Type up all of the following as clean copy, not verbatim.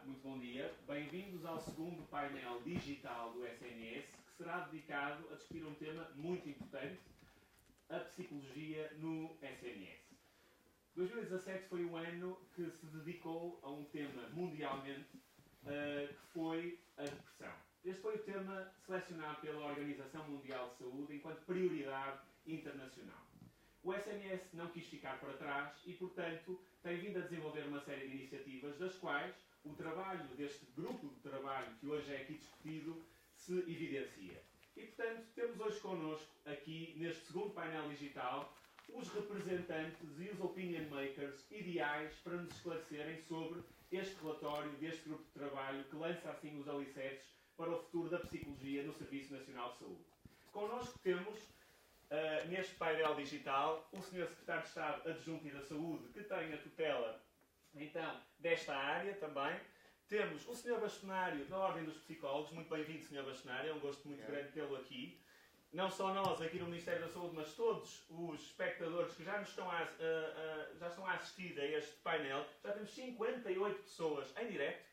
muito bom dia. Bem-vindos ao segundo painel digital do SNS, que será dedicado a discutir um tema muito importante, a psicologia no SNS. 2017 foi um ano que se dedicou a um tema mundialmente, que foi a depressão. Este foi o tema selecionado pela Organização Mundial de Saúde enquanto prioridade internacional. O SNS não quis ficar para trás e, portanto, tem vindo a desenvolver uma série de iniciativas, das quais o trabalho deste grupo de trabalho que hoje é aqui discutido se evidencia. E, portanto, temos hoje connosco, aqui neste segundo painel digital, os representantes e os opinion makers ideais para nos esclarecerem sobre este relatório deste grupo de trabalho que lança assim os alicerces para o futuro da psicologia no Serviço Nacional de Saúde. Connosco temos, neste painel digital, o Sr. Secretário de Estado Adjunto da Saúde, que tem a tutela, então, desta área também. Temos o Sr. Bastonário da Ordem dos Psicólogos. Muito bem-vindo, Sr. Bastonário. É um gosto muito grande tê-lo aqui. Não só nós aqui no Ministério da Saúde, mas todos os espectadores que já estão a assistir a este painel. Já temos 58 pessoas em direto.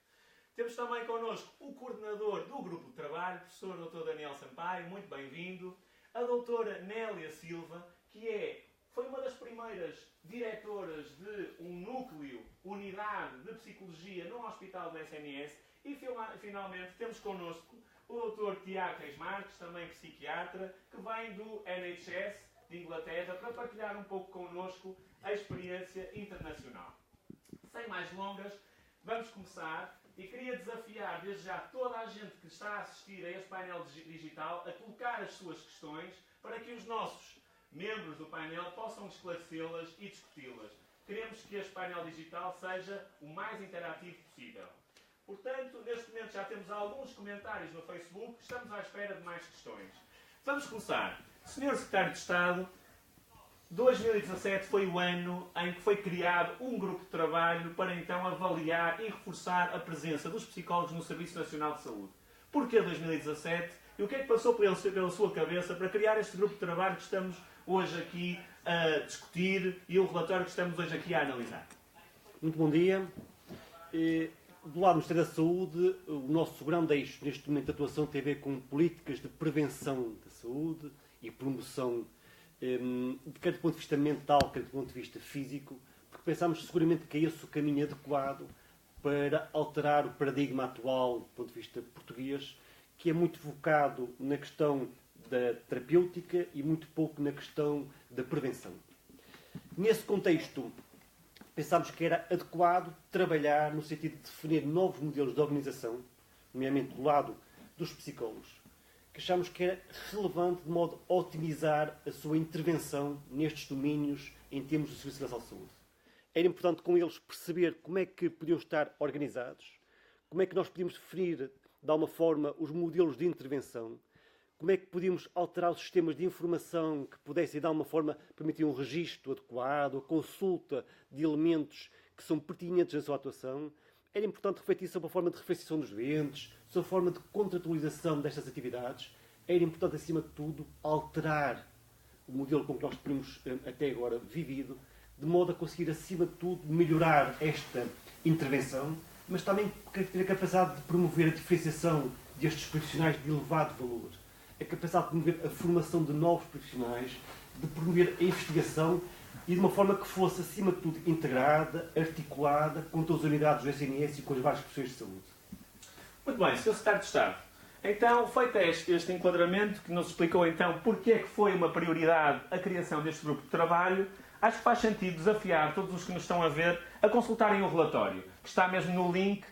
Temos também connosco o coordenador do grupo de trabalho, o professor Dr. Daniel Sampaio. Muito bem-vindo. A doutora Nélia Silva, que foi uma das primeiras diretoras de um núcleo, unidade de psicologia no Hospital do SNS. E finalmente temos connosco o Dr. Tiago Reis Marques, também psiquiatra, que vem do NHS de Inglaterra, para partilhar um pouco connosco a experiência internacional. Sem mais delongas, vamos começar. E queria desafiar desde já toda a gente que está a assistir a este painel digital a colocar as suas questões para que os nossos membros do painel possam esclarecê-las e discuti-las. Queremos que este painel digital seja o mais interativo possível. Portanto, neste momento já temos alguns comentários no Facebook, estamos à espera de mais questões. Vamos começar. Sr. Secretário de Estado, 2017 foi o ano em que foi criado um grupo de trabalho para então avaliar e reforçar a presença dos psicólogos no Serviço Nacional de Saúde. Porquê 2017? E o que é que passou pela sua cabeça para criar este grupo de trabalho que estamos hoje aqui a discutir e o relatório que estamos hoje aqui a analisar? Muito bom dia. Do lado do Ministério da Saúde, o nosso grande eixo neste momento de atuação tem a ver com políticas de prevenção da saúde e promoção, quer do ponto de vista mental, quer do ponto de vista físico, porque pensamos seguramente que é esse o caminho adequado para alterar o paradigma atual do ponto de vista português, que é muito focado na questão da terapêutica e muito pouco na questão da prevenção. Nesse contexto, pensámos que era adequado trabalhar no sentido de definir novos modelos de organização, nomeadamente do lado dos psicólogos, que achámos que era relevante de modo a otimizar a sua intervenção nestes domínios em termos do Serviço Nacional de Saúde. Era importante com eles perceber como é que podiam estar organizados, como é que nós podíamos definir de alguma forma os modelos de intervenção, como é que podíamos alterar os sistemas de informação que pudessem de alguma forma permitir um registro adequado, a consulta de elementos que são pertinentes na sua atuação. Era importante refletir sobre a forma de referenciação dos doentes, sobre a forma de contratualização destas atividades. Era importante, acima de tudo, alterar o modelo com que nós temos até agora vivido, de modo a conseguir, acima de tudo, melhorar esta intervenção, mas também ter a capacidade de promover a diferenciação destes profissionais de elevado valor, a capacidade de promover a formação de novos profissionais, de promover a investigação e de uma forma que fosse, acima de tudo, integrada, articulada com todas as unidades do SNS e com as várias profissões de saúde. Muito bem, Sr. Secretário de Estado. Então, feito este enquadramento, que nos explicou então porque é que foi uma prioridade a criação deste grupo de trabalho, acho que faz sentido desafiar todos os que nos estão a ver a consultarem o relatório, que está mesmo no link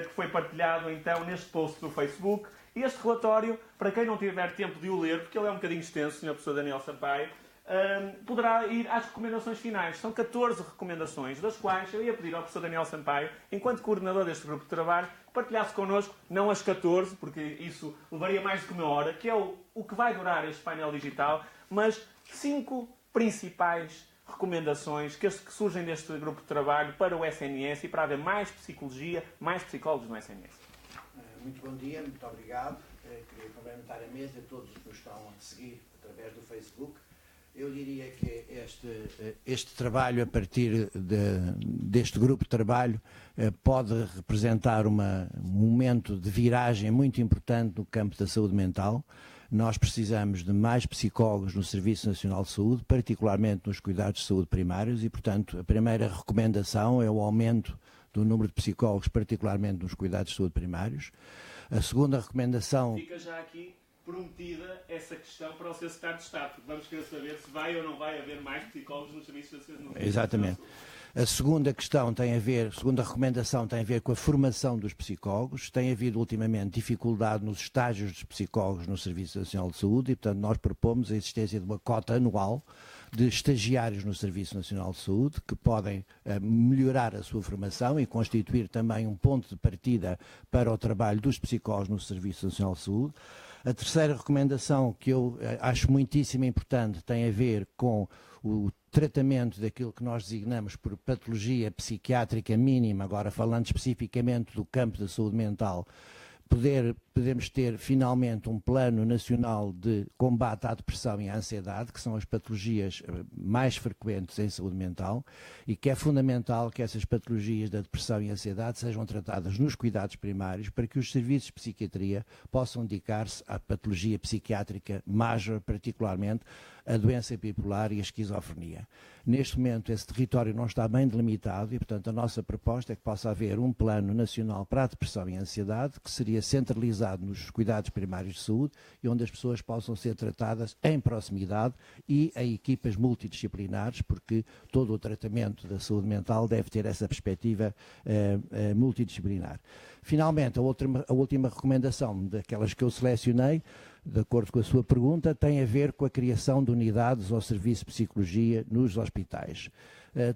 que foi partilhado então neste post do Facebook. E este relatório, para quem não tiver tempo de o ler, porque ele é um bocadinho extenso, Sr. Professor Daniel Sampaio, poderá ir às recomendações finais. São 14 recomendações, das quais eu ia pedir ao professor Daniel Sampaio, enquanto coordenador deste grupo de trabalho, que partilhasse connosco, não as 14, porque isso levaria mais do que uma hora, que é o que vai durar este painel digital, mas 5 principais recomendações que surgem deste grupo de trabalho para o SNS e para haver mais psicologia, mais psicólogos no SNS. Muito bom dia, muito obrigado. Queria cumprimentar a mesa e todos que nos estão a seguir através do Facebook. Eu diria que este trabalho, a partir deste grupo de trabalho, pode representar um momento de viragem muito importante no campo da saúde mental. Nós precisamos de mais psicólogos no Serviço Nacional de Saúde, particularmente nos cuidados de saúde primários, e, portanto, a primeira recomendação é o aumento do número de psicólogos, particularmente nos cuidados de saúde primários. A segunda recomendação... Fica já aqui prometida essa questão para o Sr. Secretário de Estado, porque vamos querer saber se vai ou não vai haver mais psicólogos nos serviços de saúde. Exatamente. A segunda questão a segunda recomendação tem a ver com a formação dos psicólogos. Tem havido ultimamente dificuldade nos estágios dos psicólogos no Serviço Nacional de Saúde e, portanto, nós propomos a existência de uma cota anual de estagiários no Serviço Nacional de Saúde que podem melhorar a sua formação e constituir também um ponto de partida para o trabalho dos psicólogos no Serviço Nacional de Saúde. A terceira recomendação, que eu acho muitíssimo importante, tem a ver com o tratamento daquilo que nós designamos por patologia psiquiátrica mínima, agora falando especificamente do campo da saúde mental. Podemos ter finalmente um plano nacional de combate à depressão e à ansiedade, que são as patologias mais frequentes em saúde mental, e que é fundamental que essas patologias da depressão e ansiedade sejam tratadas nos cuidados primários para que os serviços de psiquiatria possam dedicar-se à patologia psiquiátrica major, particularmente a doença bipolar e a esquizofrenia. Neste momento esse território não está bem delimitado e, portanto, a nossa proposta é que possa haver um plano nacional para a depressão e a ansiedade que seria centralizado nos cuidados primários de saúde e onde as pessoas possam ser tratadas em proximidade e em equipas multidisciplinares, porque todo o tratamento da saúde mental deve ter essa perspectiva multidisciplinar. Finalmente, a última recomendação daquelas que eu selecionei, de acordo com a sua pergunta, tem a ver com a criação de unidades ao serviço de psicologia nos hospitais.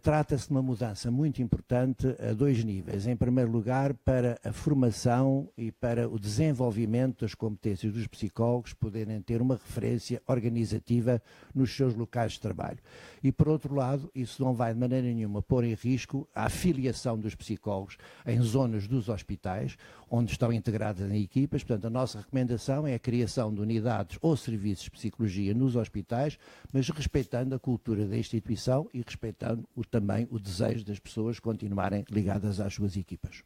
Trata-se de uma mudança muito importante a dois níveis. Em primeiro lugar, para a formação e para o desenvolvimento das competências dos psicólogos poderem ter uma referência organizativa nos seus locais de trabalho. E, por outro lado, isso não vai de maneira nenhuma pôr em risco a afiliação dos psicólogos em zonas dos hospitais, onde estão integradas em equipas. Portanto, a nossa recomendação é a criação de unidades ou serviços de psicologia nos hospitais, mas respeitando a cultura da instituição e respeitando também o desejo das pessoas continuarem ligadas às suas equipas.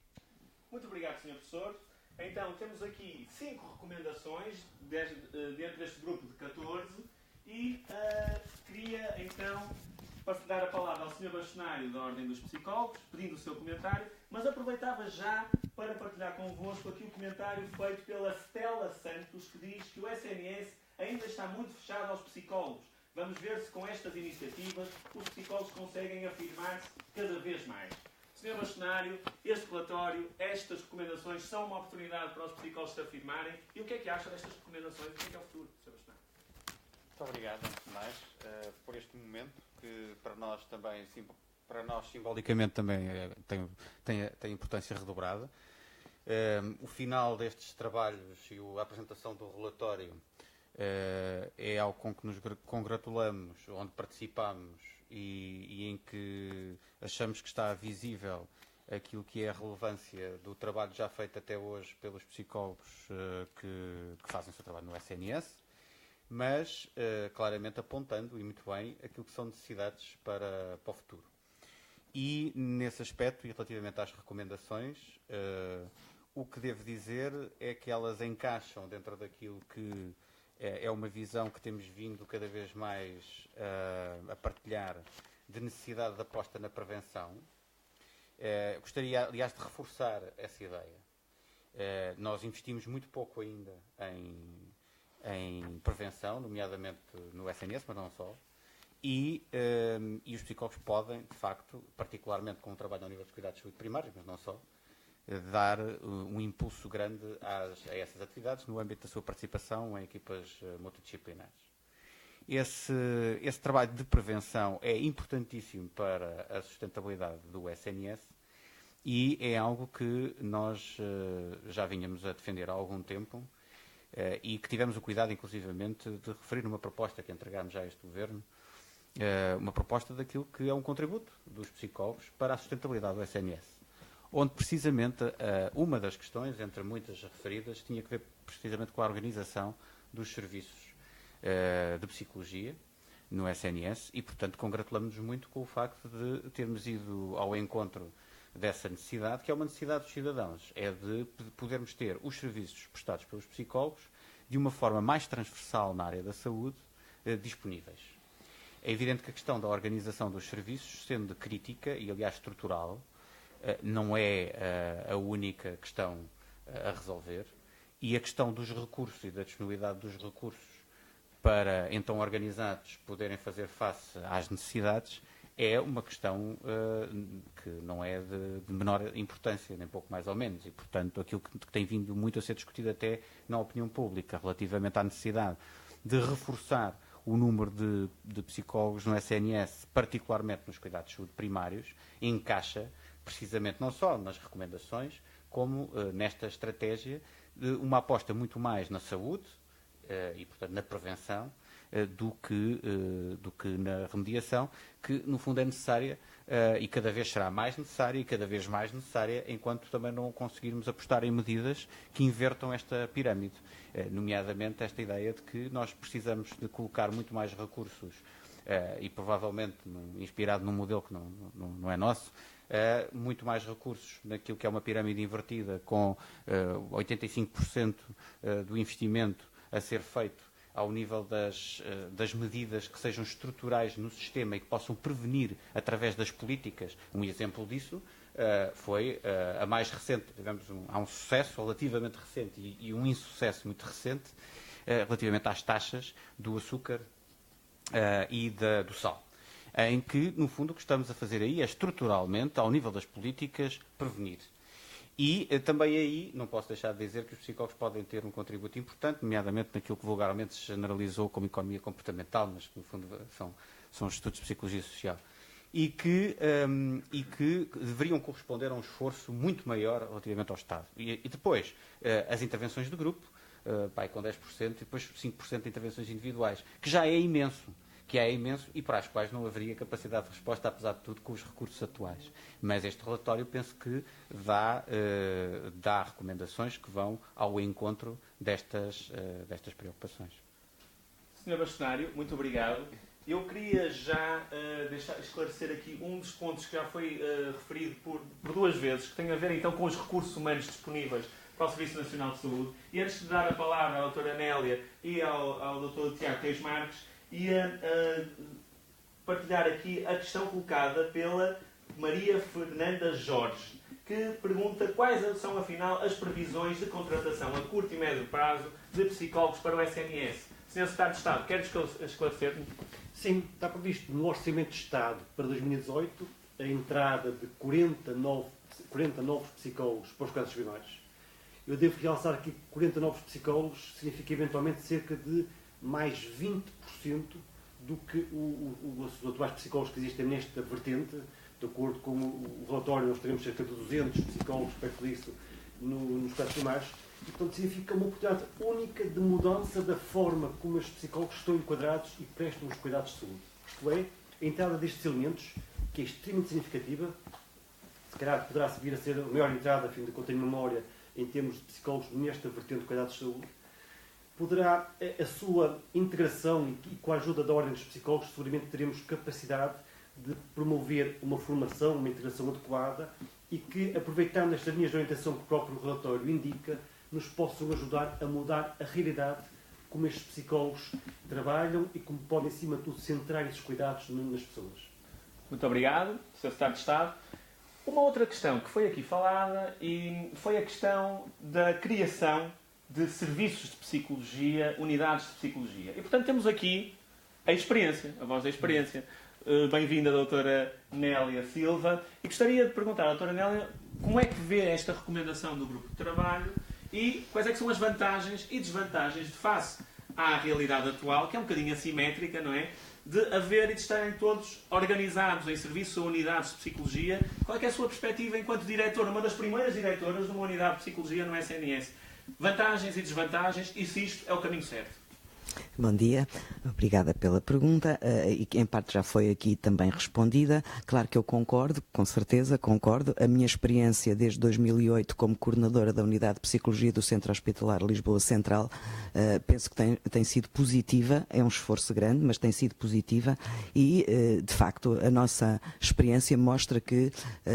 Muito obrigado, Sr. Professor. Então, temos aqui 5 recomendações dentro deste grupo de 14 e queria, então, dar a palavra ao Sr. Bastonário da Ordem dos Psicólogos, pedindo o seu comentário, mas aproveitava já para partilhar convosco aqui o comentário feito pela Stella Santos, que diz que o SNS ainda está muito fechado aos psicólogos. Vamos ver se com estas iniciativas os psicólogos conseguem afirmar-se cada vez mais. Sr. Bastonário, este relatório, estas recomendações são uma oportunidade para os psicólogos se afirmarem. E o que é que acha destas recomendações? O que é o futuro, Sr. Bastonário? Muito obrigado, antes de mais, por este momento, que para nós também, simbolicamente também tem importância redobrada. O final destes trabalhos e a apresentação do relatório é algo com que nos congratulamos, onde participamos e em que achamos que está visível aquilo que é a relevância do trabalho já feito até hoje pelos psicólogos que fazem o seu trabalho no SNS, mas claramente apontando, e muito bem, aquilo que são necessidades para o futuro. E nesse aspecto, e relativamente às recomendações, o que devo dizer é que elas encaixam dentro daquilo que é uma visão que temos vindo cada vez mais a partilhar, de necessidade de aposta na prevenção. Gostaria, aliás, de reforçar essa ideia. Nós investimos muito pouco ainda em prevenção, nomeadamente no SNS, mas não só. E os psicólogos podem, de facto, particularmente com o trabalho ao nível dos cuidados de saúde primários, mas não só, dar um impulso grande a essas atividades no âmbito da sua participação em equipas multidisciplinares. Esse trabalho de prevenção é importantíssimo para a sustentabilidade do SNS e é algo que nós já vinhamos a defender há algum tempo e que tivemos o cuidado, inclusivamente, de referir numa proposta que entregámos já a este Governo, uma proposta daquilo que é um contributo dos psicólogos para a sustentabilidade do SNS. Onde precisamente uma das questões, entre muitas referidas, tinha que ver precisamente com a organização dos serviços de psicologia, no SNS e, portanto, congratulamos-nos muito com o facto de termos ido ao encontro dessa necessidade, que é uma necessidade dos cidadãos, é de podermos ter os serviços prestados pelos psicólogos de uma forma mais transversal na área da saúde, disponíveis. É evidente que a questão da organização dos serviços, sendo crítica e, aliás, estrutural, não é a única questão a resolver, e a questão dos recursos e da disponibilidade dos recursos para, então, organizados poderem fazer face às necessidades é uma questão que não é de menor importância, nem pouco mais ou menos, e, portanto, aquilo que tem vindo muito a ser discutido até na opinião pública, relativamente à necessidade de reforçar o número de psicólogos no SNS, particularmente nos cuidados de saúde primários, encaixa precisamente não só nas recomendações, como nesta estratégia de uma aposta muito mais na saúde e, portanto, na prevenção, do que na remediação, que no fundo é necessária e cada vez será mais necessária e cada vez mais necessária, enquanto também não conseguirmos apostar em medidas que invertam esta pirâmide, nomeadamente esta ideia de que nós precisamos de colocar muito mais recursos e provavelmente inspirado num modelo que não é nosso, muito mais recursos naquilo que é uma pirâmide invertida, com 85% do investimento a ser feito ao nível das medidas que sejam estruturais no sistema e que possam prevenir através das políticas. Um exemplo disso foi a mais recente, há um sucesso relativamente recente e um insucesso muito recente relativamente às taxas do açúcar e do sal, em que, no fundo, o que estamos a fazer aí é estruturalmente, ao nível das políticas, prevenir. E também aí, não posso deixar de dizer que os psicólogos podem ter um contributo importante, nomeadamente naquilo que vulgarmente se generalizou como economia comportamental, mas que no fundo são estudos de psicologia social, e que deveriam corresponder a um esforço muito maior relativamente ao Estado. E depois, as intervenções de grupo, com 10%, e depois 5% de intervenções individuais, que já é imenso. E para as quais não haveria capacidade de resposta, apesar de tudo, com os recursos atuais. Mas este relatório penso que dá recomendações que vão ao encontro destas preocupações. Sr. Bastonário, muito obrigado. Eu queria já esclarecer aqui um dos pontos que já foi referido por duas vezes, que tem a ver então com os recursos humanos disponíveis para o Serviço Nacional de Saúde. E antes de dar a palavra à doutora Nélia e ao doutor Tiago Reis Marques, ia partilhar aqui a questão colocada pela Maria Fernanda Jorge, que pergunta quais são, afinal, as previsões de contratação a curto e médio prazo de psicólogos para o SNS. Sr. Secretário de Estado, quer esclarecer-me? Sim, está previsto no Orçamento de Estado para 2018 a entrada de 40 novos psicólogos para os cuidados primários. Eu devo realçar aqui que 40 novos psicólogos significa eventualmente cerca de mais 20% do que os atuais psicólogos que existem nesta vertente. De acordo com o relatório, nós teremos cerca de 200 psicólogos, perto disso, nos cuidados primários. E, portanto, significa uma oportunidade única de mudança da forma como os psicólogos estão enquadrados e prestam os cuidados de saúde. Isto é, a entrada destes elementos, que é extremamente significativa, se calhar poderá vir a ser a maior entrada, a fim de que eu tenho memória, em termos de psicólogos nesta vertente de cuidados de saúde, poderá a sua integração e com a ajuda da Ordem dos Psicólogos, seguramente teremos capacidade de promover uma formação, uma integração adequada e que, aproveitando estas linhas de orientação que o próprio relatório indica, nos possam ajudar a mudar a realidade como estes psicólogos trabalham e como podem, acima de tudo, centrar esses cuidados nas pessoas. Muito obrigado, Sr. Secretário de Estado. Uma outra questão que foi aqui falada e foi a questão da criação de serviços de psicologia, unidades de psicologia. E, portanto, temos aqui a experiência, a voz da experiência. Bem-vinda, doutora Nélia Silva. E gostaria de perguntar à doutora Nélia como é que vê esta recomendação do grupo de trabalho e quais é que são as vantagens e desvantagens de face à realidade atual, que é um bocadinho assimétrica, não é? De haver e de estarem todos organizados em serviço a unidades de psicologia. Qual é que é a sua perspectiva enquanto diretora, uma das primeiras diretoras de uma unidade de psicologia no SNS? Vantagens e desvantagens, e se isto é o caminho certo? Bom dia, obrigada pela pergunta e que em parte já foi aqui também respondida. Claro que eu concordo, com certeza concordo. A minha experiência desde 2008 como coordenadora da Unidade de Psicologia do Centro Hospitalar Lisboa Central, penso que tem sido positiva, é um esforço grande, mas tem sido positiva e, de facto, a nossa experiência mostra que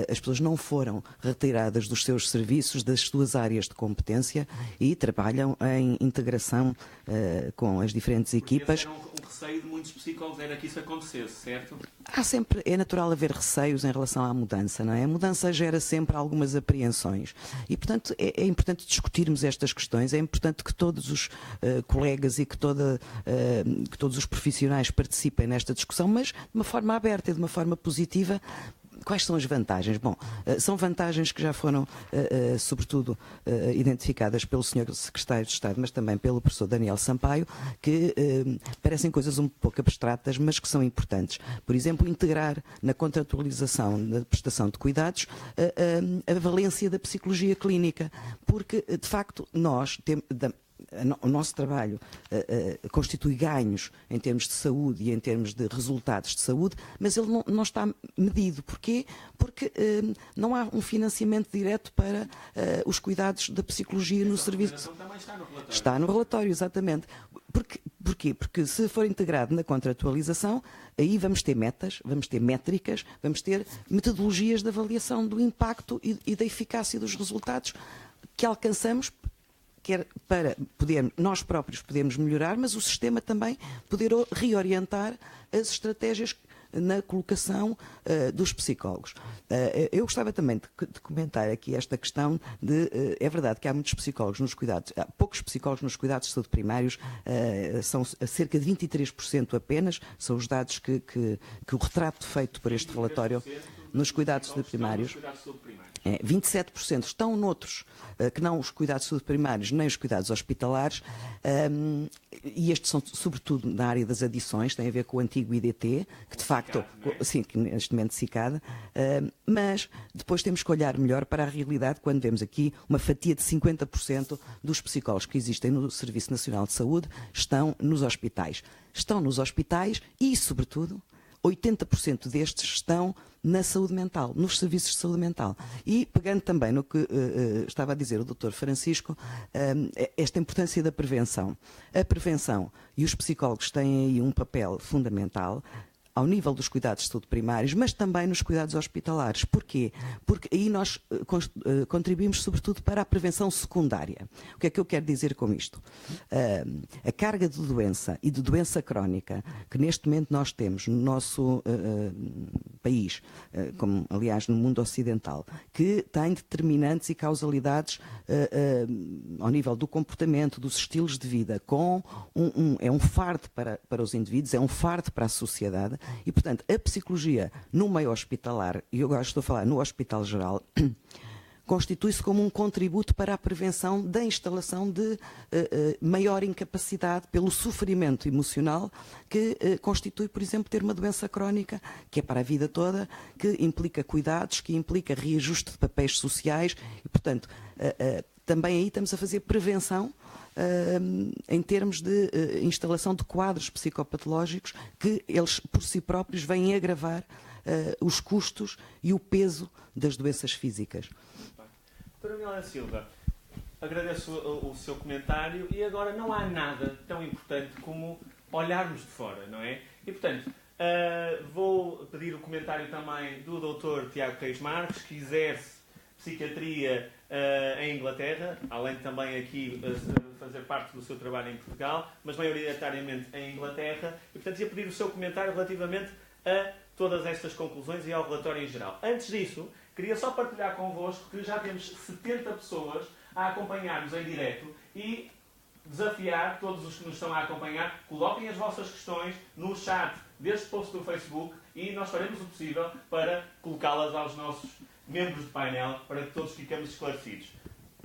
as pessoas não foram retiradas dos seus serviços, das suas áreas de competência e trabalham em integração com as diferentes equipas. Esse era um receio de muitos psicólogos, era que isso acontecesse, certo? É natural haver receios em relação à mudança, não é? A mudança gera sempre algumas apreensões e, portanto, é importante discutirmos estas questões, é importante que todos os colegas e que todos os profissionais participem nesta discussão, mas de uma forma aberta e de uma forma positiva. Quais são as vantagens? Bom, são vantagens que já foram, sobretudo, identificadas pelo Sr. Secretário de Estado, mas também pelo professor Daniel Sampaio, que parecem coisas um pouco abstratas, mas que são importantes. Por exemplo, integrar na contratualização da prestação de cuidados a valência da psicologia clínica, porque, de facto, nós temos... O nosso trabalho constitui ganhos em termos de saúde e em termos de resultados de saúde, mas ele não está medido. Porquê? Porque não há um financiamento direto para os cuidados da psicologia no serviço. Também está no relatório. Está no relatório, exatamente. Porquê? Porque se for integrado na contratualização, aí vamos ter metas, vamos ter métricas, vamos ter metodologias de avaliação do impacto e da eficácia dos resultados que alcançamos, quer para nós próprios podermos melhorar, mas o sistema também poder reorientar as estratégias na colocação dos psicólogos. Eu gostava também de comentar aqui esta questão de... é verdade que há muitos psicólogos nos cuidados, há poucos psicólogos nos cuidados de saúde primários, são cerca de 23% apenas, são os dados que o retrato feito por este relatório nos cuidados de primários. 27% estão noutros, que não os cuidados de saúde primários, nem os cuidados hospitalares, e estes são sobretudo na área das adições, tem a ver com o antigo IDT, que de facto, sim, que neste momento SICAD, mas depois temos que olhar melhor para a realidade quando vemos aqui uma fatia de 50% dos psicólogos que existem no Serviço Nacional de Saúde estão nos hospitais. Estão nos hospitais e, sobretudo, 80% destes estão na saúde mental, nos serviços de saúde mental. E, pegando também no que estava a dizer o Dr. Francisco, esta importância da prevenção. A prevenção e os psicólogos têm aí um papel fundamental ao nível dos cuidados de saúde primários, mas também nos cuidados hospitalares. Porquê? Porque aí nós contribuímos sobretudo para a prevenção secundária. O que é que eu quero dizer com isto? A carga de doença e de doença crónica que neste momento nós temos no nosso país, como aliás no mundo ocidental, que tem determinantes e causalidades ao nível do comportamento, dos estilos de vida, é um fardo para os indivíduos, é um fardo para a sociedade. E, portanto, a psicologia no meio hospitalar, e eu agora estou a falar no Hospital Geral, constitui-se como um contributo para a prevenção da instalação de maior incapacidade pelo sofrimento emocional que constitui, por exemplo, ter uma doença crónica, que é para a vida toda, que implica cuidados, que implica reajuste de papéis sociais e, portanto, também aí estamos a fazer prevenção em termos de instalação de quadros psicopatológicos que eles por si próprios vêm agravar os custos e o peso das doenças físicas. Doutora Milena Silva, agradeço o seu comentário e agora não há nada tão importante como olharmos de fora, não é? E portanto, vou pedir o comentário também do Dr. Tiago Reis Marques, que exerce psiquiatria em Inglaterra, além de também aqui fazer parte do seu trabalho em Portugal, mas maioritariamente em Inglaterra, e portanto ia pedir o seu comentário relativamente a todas estas conclusões e ao relatório em geral. Antes disso, queria só partilhar convosco que já temos 70 pessoas a acompanhar-nos em direto e desafiar todos os que nos estão a acompanhar, coloquem as vossas questões no chat deste post do Facebook e nós faremos o possível para colocá-las aos nossos membros de painel para que todos fiquemos esclarecidos.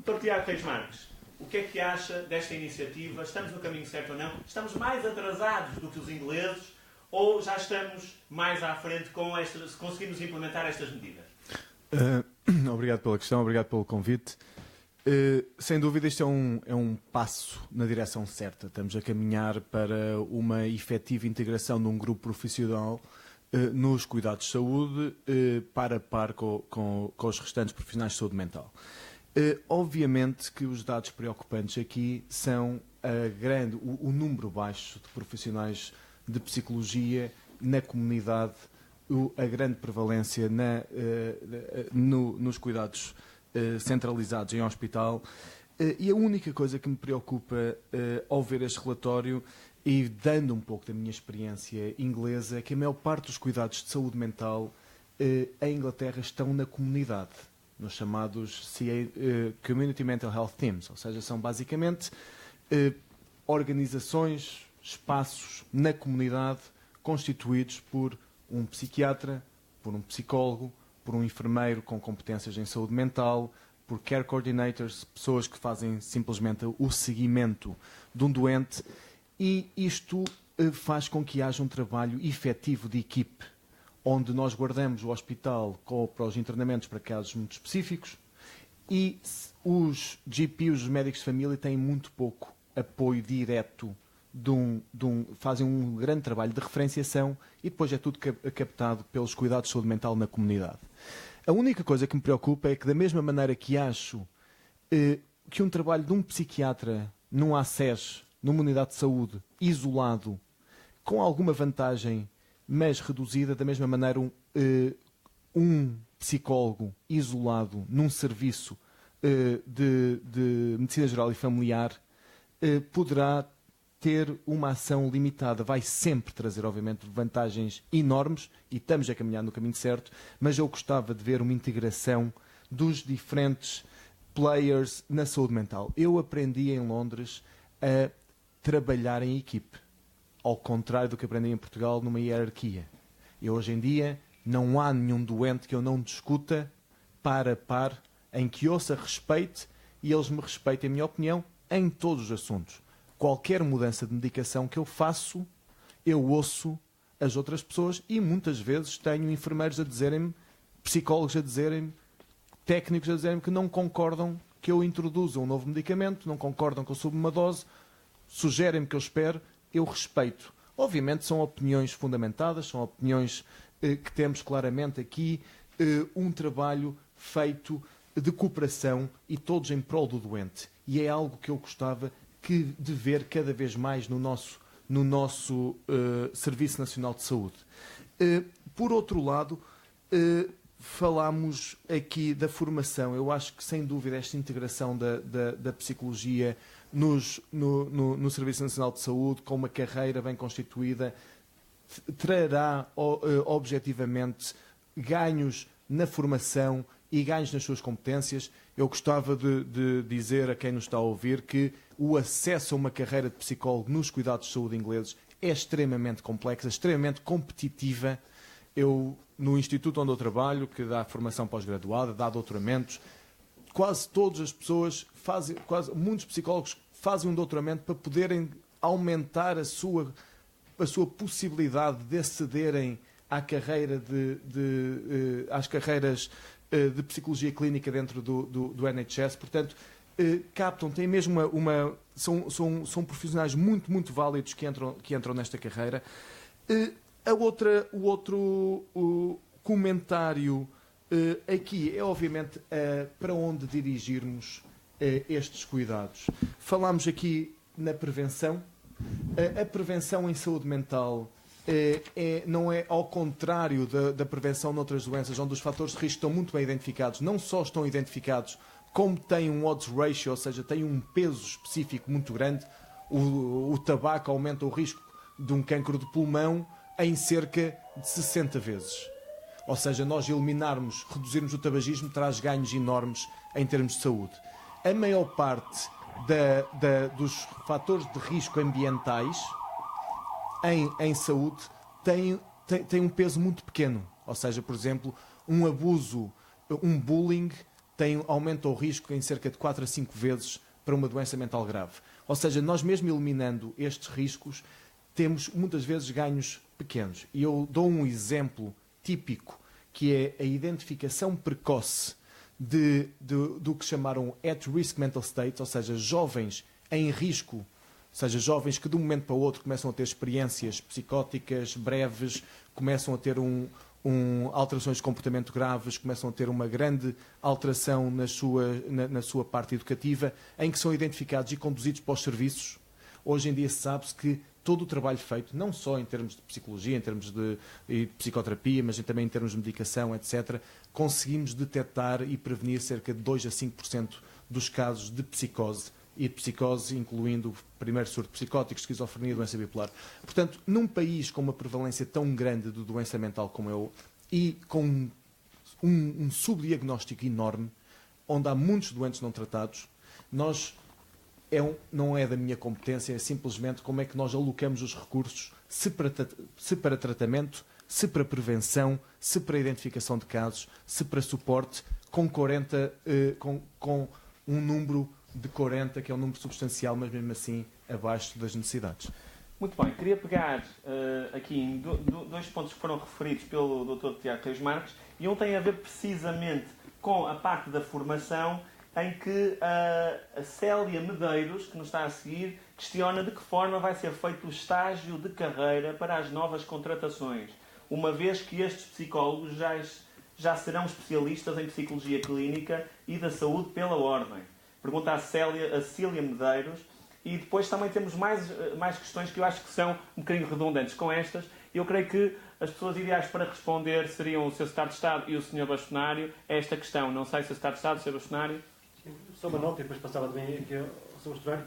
Dr. Tiago Reis Marques, o que é que acha desta iniciativa? Estamos no caminho certo ou não? Estamos mais atrasados do que os ingleses ou já estamos mais à frente se conseguirmos implementar estas medidas? Obrigado pela questão, obrigado pelo convite. Sem dúvida, isto é um passo na direção certa. Estamos a caminhar para uma efetiva integração de um grupo profissional nos cuidados de saúde, par a par com os restantes profissionais de saúde mental. Obviamente que os dados preocupantes aqui são o número baixo de profissionais de psicologia na comunidade, a grande prevalência nos cuidados centralizados em hospital. E a única coisa que me preocupa ao ver este relatório, e dando um pouco da minha experiência inglesa, é que a maior parte dos cuidados de saúde mental em Inglaterra estão na comunidade, nos chamados Community Mental Health Teams, ou seja, são basicamente organizações, espaços na comunidade constituídos por um psiquiatra, por um psicólogo, por um enfermeiro com competências em saúde mental, por care coordinators, pessoas que fazem simplesmente o seguimento de um doente, e isto faz com que haja um trabalho efetivo de equipe, onde nós guardamos o hospital para os internamentos para casos muito específicos, e os GPs, os médicos de família, têm muito pouco apoio direto, fazem um grande trabalho de referenciação, e depois é tudo captado pelos cuidados de saúde mental na comunidade. A única coisa que me preocupa é que, da mesma maneira que acho que um trabalho de um psiquiatra num ACES, numa unidade de saúde, isolado, com alguma vantagem, mas reduzida, da mesma maneira um psicólogo isolado num serviço de medicina geral e familiar poderá ter uma ação limitada. Vai sempre trazer, obviamente, vantagens enormes, e estamos a caminhar no caminho certo, mas eu gostava de ver uma integração dos diferentes players na saúde mental. Eu aprendi em Londres a trabalhar em equipe, ao contrário do que aprendi em Portugal, numa hierarquia. E hoje em dia não há nenhum doente que eu não discuta par a par, em que ouça, respeite, e eles me respeitem a minha opinião em todos os assuntos. Qualquer mudança de medicação que eu faço, eu ouço as outras pessoas, e muitas vezes tenho enfermeiros a dizerem-me, psicólogos a dizerem-me, técnicos a dizerem-me que não concordam que eu introduza um novo medicamento, não concordam que eu suba uma dose, sugerem-me que eu espere, eu respeito. Obviamente são opiniões fundamentadas, são opiniões que temos claramente aqui um trabalho feito de cooperação e todos em prol do doente. E é algo que eu gostava de ver cada vez mais no nosso Serviço Nacional de Saúde. Por outro lado, falámos aqui da formação. Eu acho que, sem dúvida, esta integração da psicologia no Serviço Nacional de Saúde, com uma carreira bem constituída, trará objetivamente ganhos na formação e ganhos nas suas competências. Eu gostava de dizer a quem nos está a ouvir que o acesso a uma carreira de psicólogo nos cuidados de saúde ingleses é extremamente complexa, extremamente competitiva. Eu, no instituto onde eu trabalho, que dá formação pós-graduada, dá doutoramentos, quase todas as pessoas muitos psicólogos fazem um doutoramento para poderem aumentar a sua possibilidade de acederem à carreira às carreiras de psicologia clínica dentro do NHS. Portanto, captam, têm mesmo são profissionais muito, muito válidos que entram nesta carreira. O outro comentário aqui é, obviamente, para onde dirigirmos estes cuidados. Falámos aqui na prevenção. A prevenção em saúde mental não é ao contrário da prevenção noutras doenças, onde os fatores de risco estão muito bem identificados. Não só estão identificados, como têm um odds ratio, ou seja, têm um peso específico muito grande. O tabaco aumenta o risco de um cancro de pulmão em cerca de 60 vezes. Ou seja, nós reduzirmos o tabagismo traz ganhos enormes em termos de saúde. A maior parte dos fatores de risco ambientais em saúde tem um peso muito pequeno. Ou seja, por exemplo, um abuso, um bullying, aumenta o risco em cerca de 4 a 5 vezes para uma doença mental grave. Ou seja, nós mesmo eliminando estes riscos, temos muitas vezes ganhos pequenos. E eu dou um exemplo típico, que é a identificação precoce do que chamaram at-risk mental states, ou seja, jovens em risco, ou seja, jovens que de um momento para o outro começam a ter experiências psicóticas breves, começam a ter alterações de comportamento graves, começam a ter uma grande alteração na sua parte educativa, em que são identificados e conduzidos para os serviços. Hoje em dia sabe-se que todo o trabalho feito, não só em termos de psicologia, em termos de psicoterapia, mas também em termos de medicação, etc., conseguimos detectar e prevenir cerca de 2 a 5% dos casos de psicose, e de psicose incluindo o primeiro surto psicótico, esquizofrenia e doença bipolar. Portanto, num país com uma prevalência tão grande de doença mental como eu, e com um subdiagnóstico enorme, onde há muitos doentes não tratados, não é da minha competência, é simplesmente como é que nós alocamos os recursos, se para tratamento, se para prevenção, se para identificação de casos, se para suporte, com um número de 40, que é um número substancial, mas mesmo assim abaixo das necessidades. Muito bem, queria pegar aqui em dois pontos que foram referidos pelo Dr. Tiago Reis Marques, e um tem a ver precisamente com a parte da formação, em que a Célia Medeiros, que nos está a seguir, questiona de que forma vai ser feito o estágio de carreira para as novas contratações, uma vez que estes psicólogos já serão especialistas em psicologia clínica e da saúde pela ordem. Pergunta a Cília Medeiros. E depois também temos mais questões que eu acho que são um bocadinho redundantes com estas. Eu creio que as pessoas ideais para responder seriam o Sr. Secretário de Estado e o Sr. Bastonário a esta questão. Não sei se o Secretário de Estado, o Sr. Bastonário. Só uma nota, e depois passava também aqui ao Sr. Bastonário.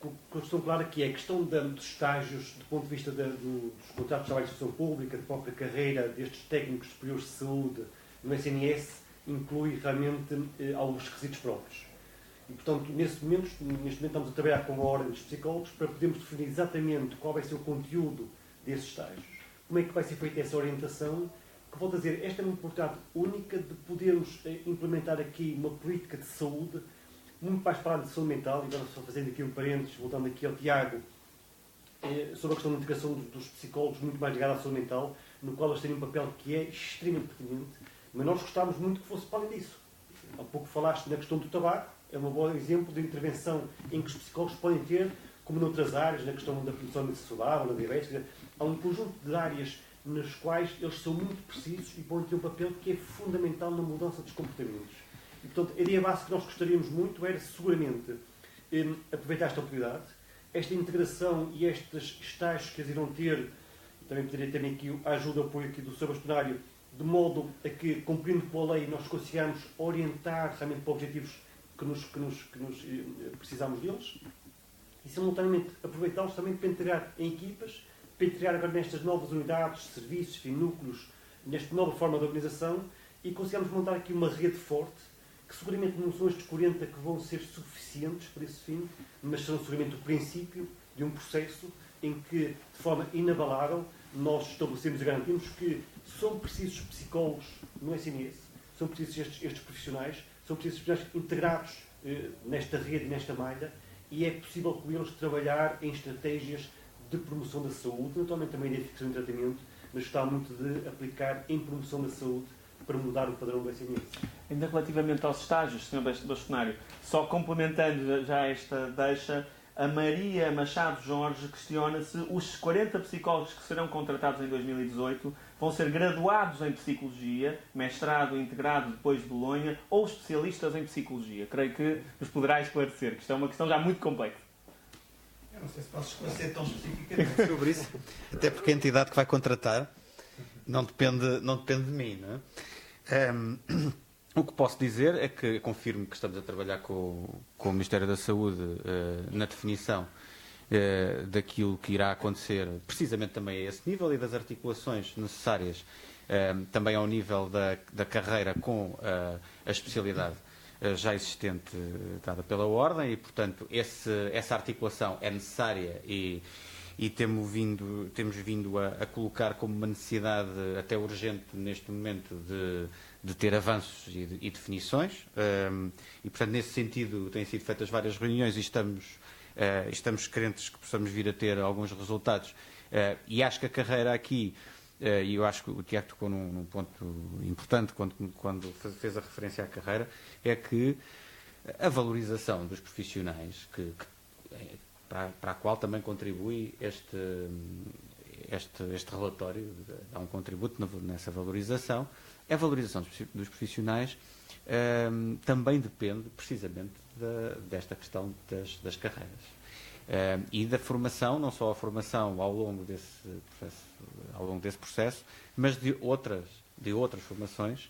A questão clara que é a questão dos estágios, do ponto de vista dos contratos de trabalho de instituição pública, da própria carreira destes técnicos superiores de saúde no SNS, inclui realmente alguns requisitos próprios. E, portanto, neste momento estamos a trabalhar com a ordem dos psicólogos para podermos definir exatamente qual vai ser o conteúdo desses estágios. Como é que vai ser feita essa orientação? Que, volto a dizer, esta é uma oportunidade única de podermos implementar aqui uma política de saúde muito mais para a de saúde mental, e agora só fazendo aqui um parênteses, voltando aqui ao Tiago, sobre a questão da integração dos psicólogos muito mais ligada à saúde mental, no qual eles têm um papel que é extremamente pertinente, mas nós gostávamos muito que fosse para além disso. Há pouco falaste na questão do tabaco, é um bom exemplo de intervenção em que os psicólogos podem ter, como noutras áreas, na questão da produção de saudável, da diabetes. Há um conjunto de áreas nas quais eles são muito precisos e podem ter um papel que é fundamental na mudança dos comportamentos. E, portanto, a ideia básica que nós gostaríamos muito era, seguramente, aproveitar esta oportunidade, esta integração e estes estágios que eles irão ter, também poderia ter aqui a ajuda, o apoio aqui do Sr. Bastonário, de modo a que, cumprindo com a lei, nós consigamos orientar realmente para objetivos que nos precisamos deles, e simultaneamente aproveitá-los também para integrar em equipas, para integrar agora nestas novas unidades, serviços, enfim, núcleos, nesta nova forma de organização, e consigamos montar aqui uma rede forte, que seguramente não são estes 40 que vão ser suficientes para esse fim, mas serão seguramente o princípio de um processo em que, de forma inabalável, nós estabelecemos e garantimos que são precisos psicólogos no SNS, são precisos estes profissionais, são precisos profissionais integrados nesta rede, nesta malha, e é possível com eles trabalhar em estratégias de promoção da saúde, naturalmente também de identificação e tratamento, mas está muito de aplicar em promoção da saúde para mudar o padrão do SNS. Ainda relativamente aos estágios, Sr. Bastonário, só complementando já esta deixa, a Maria Machado Jorge questiona se os 40 psicólogos que serão contratados em 2018 vão ser graduados em Psicologia, mestrado integrado depois de Bolonha, ou especialistas em Psicologia. Creio que nos poderá esclarecer, que isto é uma questão já muito complexa. Eu não sei se posso esclarecer tão especificamente sobre isso. Até porque a entidade que vai contratar não depende de mim, não é? O que posso dizer é que confirmo que estamos a trabalhar com o Ministério da Saúde na definição daquilo que irá acontecer, precisamente também a esse nível, e das articulações necessárias também ao nível da carreira com a especialidade já existente dada pela Ordem, e, portanto, essa articulação é necessária e temos vindo a colocar como uma necessidade até urgente neste momento de ter avanços e definições, e, portanto, nesse sentido têm sido feitas várias reuniões e estamos crentes que possamos vir a ter alguns resultados, e acho que a carreira aqui e eu acho que o Tiago tocou num ponto importante quando fez a referência à carreira, é que a valorização dos profissionais, para a qual também contribui este relatório, dá um contributo nessa valorização, a valorização dos profissionais também depende precisamente desta questão das carreiras. E da formação, não só a formação ao longo desse processo, mas de outras formações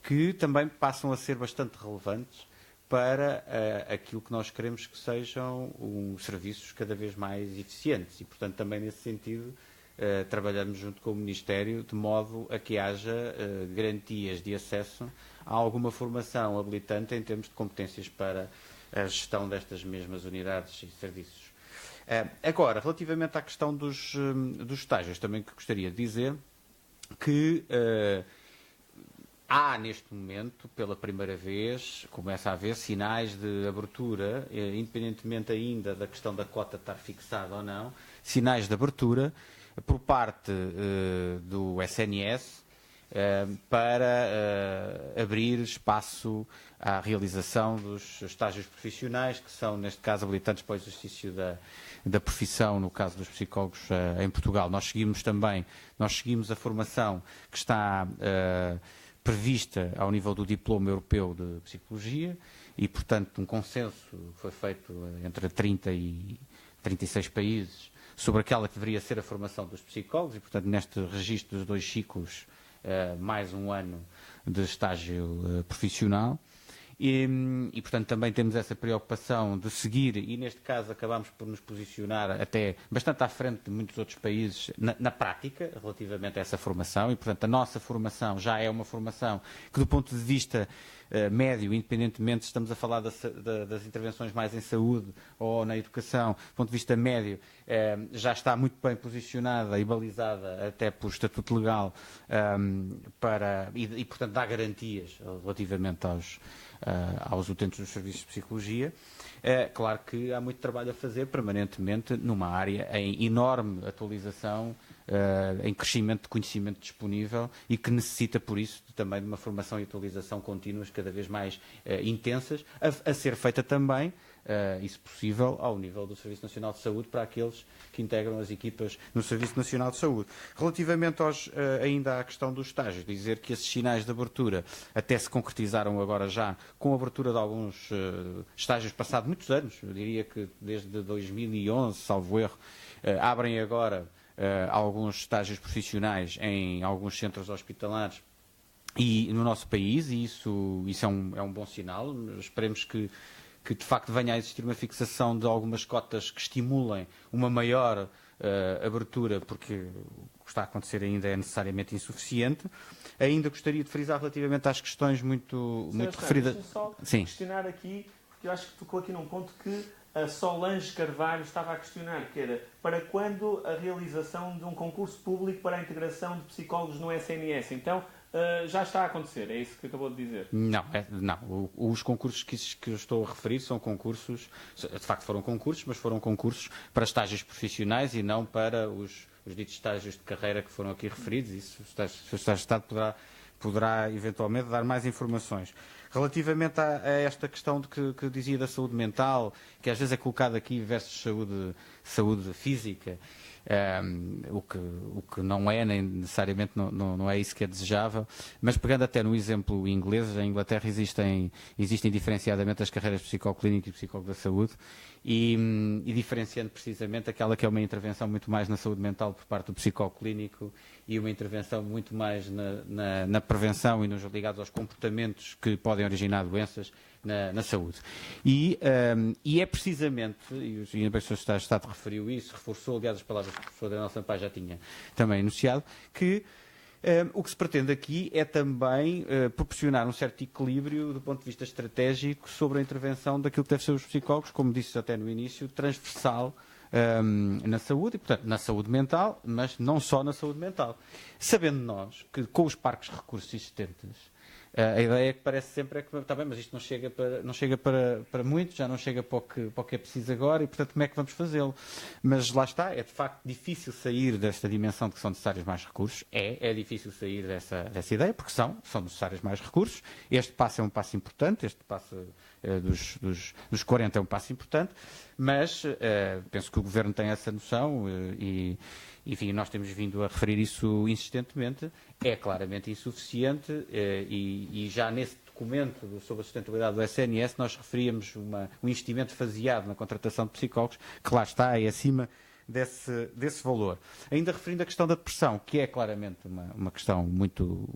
que também passam a ser bastante relevantes para aquilo que nós queremos que sejam serviços cada vez mais eficientes. E, portanto, também nesse sentido, trabalhamos junto com o Ministério de modo a que haja garantias de acesso a alguma formação habilitante em termos de competências para a gestão destas mesmas unidades e serviços. Agora, relativamente à questão dos estágios, também que gostaria de dizer que há neste momento, pela primeira vez, começa a haver sinais de abertura, independentemente ainda da questão da cota estar fixada ou não, sinais de abertura por parte do SNS para abrir espaço à realização dos estágios profissionais, que são, neste caso, habilitantes para o exercício da profissão, no caso dos psicólogos em Portugal. Nós seguimos a formação que está prevista ao nível do Diploma Europeu de Psicologia e, portanto, um consenso foi feito entre 30 e 36 países sobre aquela que deveria ser a formação dos psicólogos e, portanto, neste registro dos 2 ciclos, mais um ano de estágio profissional. E, portanto, também temos essa preocupação de seguir, e neste caso acabamos por nos posicionar até bastante à frente de muitos outros países na prática, relativamente a essa formação, e, portanto, a nossa formação já é uma formação que, do ponto de vista médio, independentemente se estamos a falar das intervenções mais em saúde ou na educação, do ponto de vista médio, já está muito bem posicionada e balizada até por estatuto legal e, portanto, dá garantias relativamente aos utentes dos serviços de psicologia. Claro que há muito trabalho a fazer permanentemente numa área em enorme atualização, em crescimento de conhecimento disponível e que necessita, por isso, também de uma formação e atualização contínuas cada vez mais intensas, a ser feita também, e se possível, ao nível do Serviço Nacional de Saúde para aqueles que integram as equipas no Serviço Nacional de Saúde. Relativamente ainda à questão dos estágios, dizer que esses sinais de abertura até se concretizaram agora já com a abertura de alguns estágios passados muitos anos, eu diria que desde 2011, salvo erro, abrem agora alguns estágios profissionais em alguns centros hospitalares e no nosso país, e isso é um bom sinal. Esperemos que de facto venha a existir uma fixação de algumas cotas que estimulem uma maior abertura, porque o que está a acontecer ainda é necessariamente insuficiente. Ainda gostaria de frisar relativamente às questões muito referidas. Deixa-me só Sim. questionar aqui, porque eu acho que tocou aqui num ponto que a Solange Carvalho estava a questionar, que era para quando a realização de um concurso público para a integração de psicólogos no SNS. Então, já está a acontecer, é isso que acabou de dizer? Não. Os concursos que eu estou a referir são concursos, de facto foram concursos, mas foram concursos para estágios profissionais e não para os ditos estágios de carreira que foram aqui referidos. Isso, o Secretário de Estado poderá eventualmente dar mais informações. Relativamente a esta questão que dizia da saúde mental, que às vezes é colocada aqui versus saúde física, o que não é, nem necessariamente não é isso que é desejável, mas pegando até no exemplo inglês, em Inglaterra existem diferenciadamente as carreiras de psicólogo clínico e psicólogo da saúde, e diferenciando precisamente aquela que é uma intervenção muito mais na saúde mental por parte do psicólogo clínico e uma intervenção muito mais na prevenção e nos ligados aos comportamentos que podem originar doenças na saúde. E é precisamente, e o Sr. Estado referiu isso, reforçou, aliás, as palavras que o professor Daniel Sampaio já tinha também enunciado, que o que se pretende aqui é também proporcionar um certo equilíbrio do ponto de vista estratégico sobre a intervenção daquilo que deve ser os psicólogos, como disse até no início, transversal na saúde, e, portanto, na saúde mental, mas não só na saúde mental. Sabendo nós que com os parques de recursos existentes, A ideia que parece sempre é que, está bem, mas isto não chega para muito, já não chega para o que é preciso agora e, portanto, como é que vamos fazê-lo? Mas lá está, é de facto difícil sair desta dimensão de que são necessários mais recursos. É difícil sair dessa ideia, porque são necessários mais recursos. Este passo é um passo importante, este passo dos 40 é um passo importante, mas penso que o Governo tem essa noção e, enfim, nós temos vindo a referir isso insistentemente. É claramente insuficiente e já nesse documento sobre a sustentabilidade do SNS nós referíamos um investimento faseado na contratação de psicólogos que lá está, é acima desse valor. Ainda referindo a questão da depressão, que é claramente uma questão muito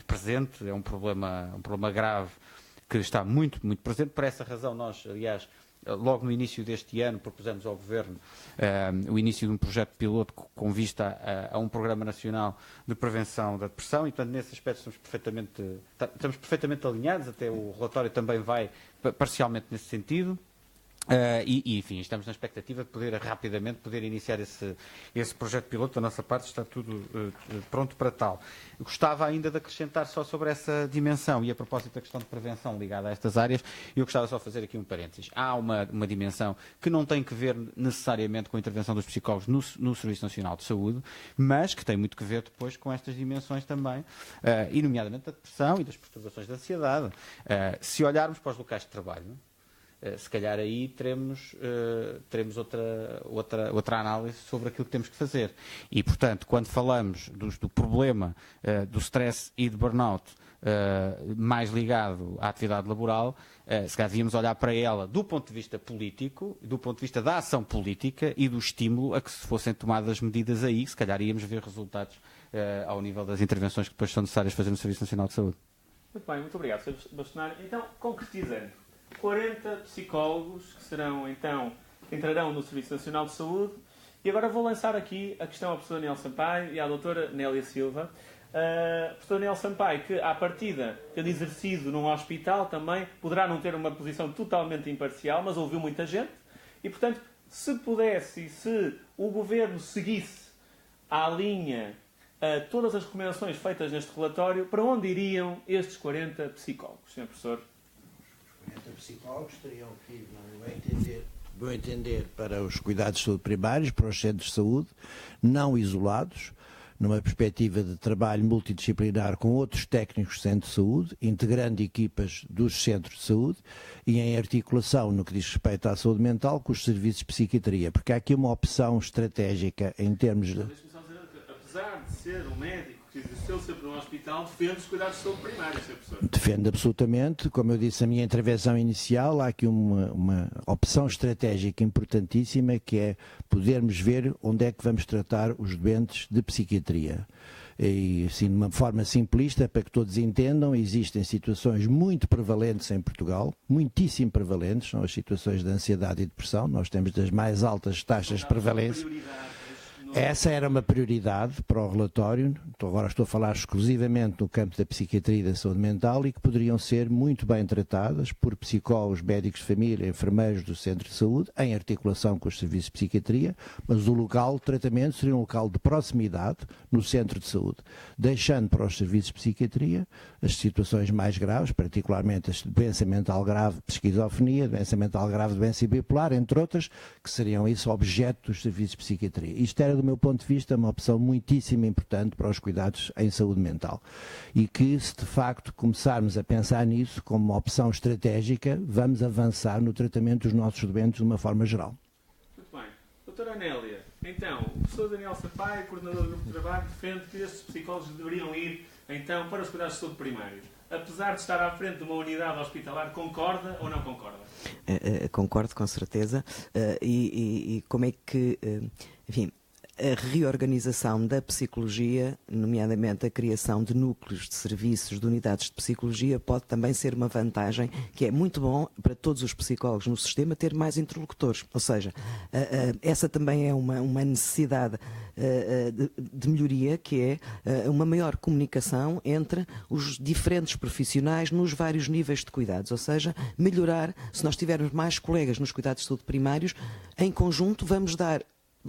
presente, é um problema grave que está muito presente. Por essa razão nós, aliás, logo no início deste ano, propusemos ao Governo o início de um projeto piloto com vista a um Programa Nacional de Prevenção da Depressão e, portanto, nesse aspecto estamos perfeitamente alinhados, até o relatório também vai parcialmente nesse sentido. Enfim, estamos na expectativa de poder rapidamente iniciar esse projeto piloto. Da nossa parte está tudo pronto para tal. Gostava ainda de acrescentar só sobre essa dimensão e a propósito da questão de prevenção ligada a estas áreas, eu gostava só de fazer aqui um parênteses. Há uma dimensão que não tem que ver necessariamente com a intervenção dos psicólogos no Serviço Nacional de Saúde, mas que tem muito que ver depois com estas dimensões também, e nomeadamente da depressão e das perturbações da ansiedade. Se olharmos para os locais de trabalho, se calhar aí teremos outra análise sobre aquilo que temos que fazer. E, portanto, quando falamos do problema do stress e do burnout mais ligado à atividade laboral, se calhar devíamos olhar para ela do ponto de vista político, do ponto de vista da ação política e do estímulo a que se fossem tomadas medidas aí, se calhar íamos ver resultados ao nível das intervenções que depois são necessárias fazer no Serviço Nacional de Saúde. Muito bem, muito obrigado, Sr. Bastonário. Então, concretizando. 40 psicólogos que entrarão no Serviço Nacional de Saúde. E agora vou lançar aqui a questão ao professor Daniel Sampaio e à doutora Nélia Silva. Professor Daniel Sampaio, que à partida, tendo exercido num hospital também, poderá não ter uma posição totalmente imparcial, mas ouviu muita gente. E, portanto, se pudesse e se o Governo seguisse à linha todas as recomendações feitas neste relatório, para onde iriam estes 40 psicólogos, Sr. Professor? Os psicólogos teriam que ir, no meu entender, para os cuidados de saúde primários, para os centros de saúde, não isolados, numa perspectiva de trabalho multidisciplinar com outros técnicos de centro de saúde, integrando equipas dos centros de saúde e em articulação no que diz respeito à saúde mental com os serviços de psiquiatria, porque há aqui uma opção estratégica em termos de... Deixe-me só dizer que, apesar de ser um médico que exerceu sempre no hospital, defende os cuidados de saúde primários, Sr. Professor. Defendo absolutamente. Como eu disse na minha intervenção inicial, há aqui uma opção estratégica importantíssima, que é podermos ver onde é que vamos tratar os doentes de psiquiatria. E, assim, de uma forma simplista, para que todos entendam, existem situações muito prevalentes em Portugal, muitíssimo prevalentes, são as situações de ansiedade e depressão. Nós temos das mais altas taxas de prevalência. Essa era uma prioridade para o relatório, agora estou a falar exclusivamente no campo da psiquiatria e da saúde mental, e que poderiam ser muito bem tratadas por psicólogos, médicos de família, enfermeiros do centro de saúde, em articulação com os serviços de psiquiatria, mas o local de tratamento seria um local de proximidade no centro de saúde, deixando para os serviços de psiquiatria as situações mais graves, particularmente a doença mental grave de esquizofrenia, doença mental grave de doença bipolar, entre outras, que seriam isso objeto dos serviços de psiquiatria. Isto era, do meu ponto de vista, uma opção muitíssimo importante para os cuidados em saúde mental. E que, se de facto começarmos a pensar nisso como uma opção estratégica, vamos avançar no tratamento dos nossos doentes de uma forma geral. Muito bem. Doutora Nélia, então, o professor Daniel Sampaio, coordenador do grupo de trabalho, defende que estes psicólogos deveriam ir, então, para os cuidados de saúde primários. Apesar de estar à frente de uma unidade hospitalar, concorda ou não concorda? Concordo, com certeza. E como é que... enfim... A reorganização da psicologia, nomeadamente a criação de núcleos de serviços, de unidades de psicologia, pode também ser uma vantagem, que é muito bom para todos os psicólogos no sistema ter mais interlocutores. Ou seja, essa também é uma necessidade de melhoria, que é uma maior comunicação entre os diferentes profissionais nos vários níveis de cuidados. Ou seja, melhorar, se nós tivermos mais colegas nos cuidados de saúde primários, em conjunto vamos dar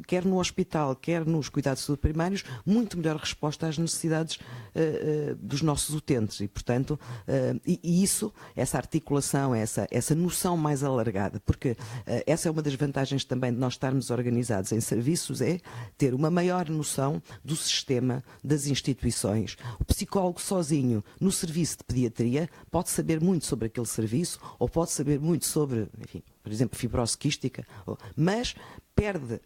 quer no hospital, quer nos cuidados de saúde primários, muito melhor resposta às necessidades dos nossos utentes. E, portanto, isso, essa articulação, essa noção mais alargada, porque essa é uma das vantagens também de nós estarmos organizados em serviços, é ter uma maior noção do sistema, das instituições. O psicólogo sozinho, no serviço de pediatria, pode saber muito sobre aquele serviço, ou pode saber muito sobre, enfim, por exemplo, fibrose quística, mas perde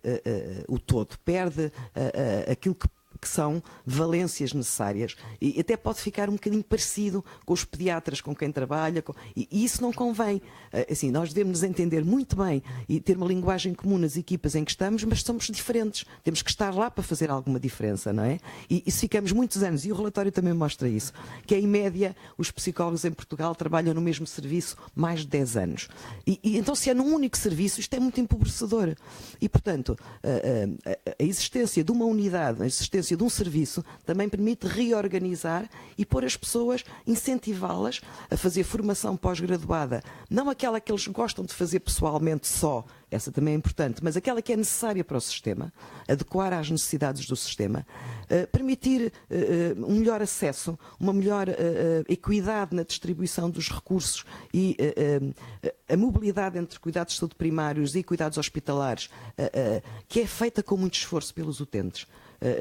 o todo, perde aquilo que são valências necessárias, e até pode ficar um bocadinho parecido com os pediatras com quem trabalha, e isso não convém. Assim, nós devemos nos entender muito bem e ter uma linguagem comum nas equipas em que estamos, mas somos diferentes, temos que estar lá para fazer alguma diferença, não é? E se ficamos muitos anos, e o relatório também mostra isso, que em média os psicólogos em Portugal trabalham no mesmo serviço mais de 10 anos. E então, se é num único serviço, isto é muito empobrecedor. E, portanto, a existência de uma unidade, a existência de um serviço, também permite reorganizar e pôr as pessoas, incentivá-las a fazer formação pós-graduada, não aquela que eles gostam de fazer pessoalmente só, essa também é importante, mas aquela que é necessária para o sistema, adequar às necessidades do sistema, permitir um melhor acesso, uma melhor equidade na distribuição dos recursos e a mobilidade entre cuidados de saúde primários e cuidados hospitalares, que é feita com muito esforço pelos utentes.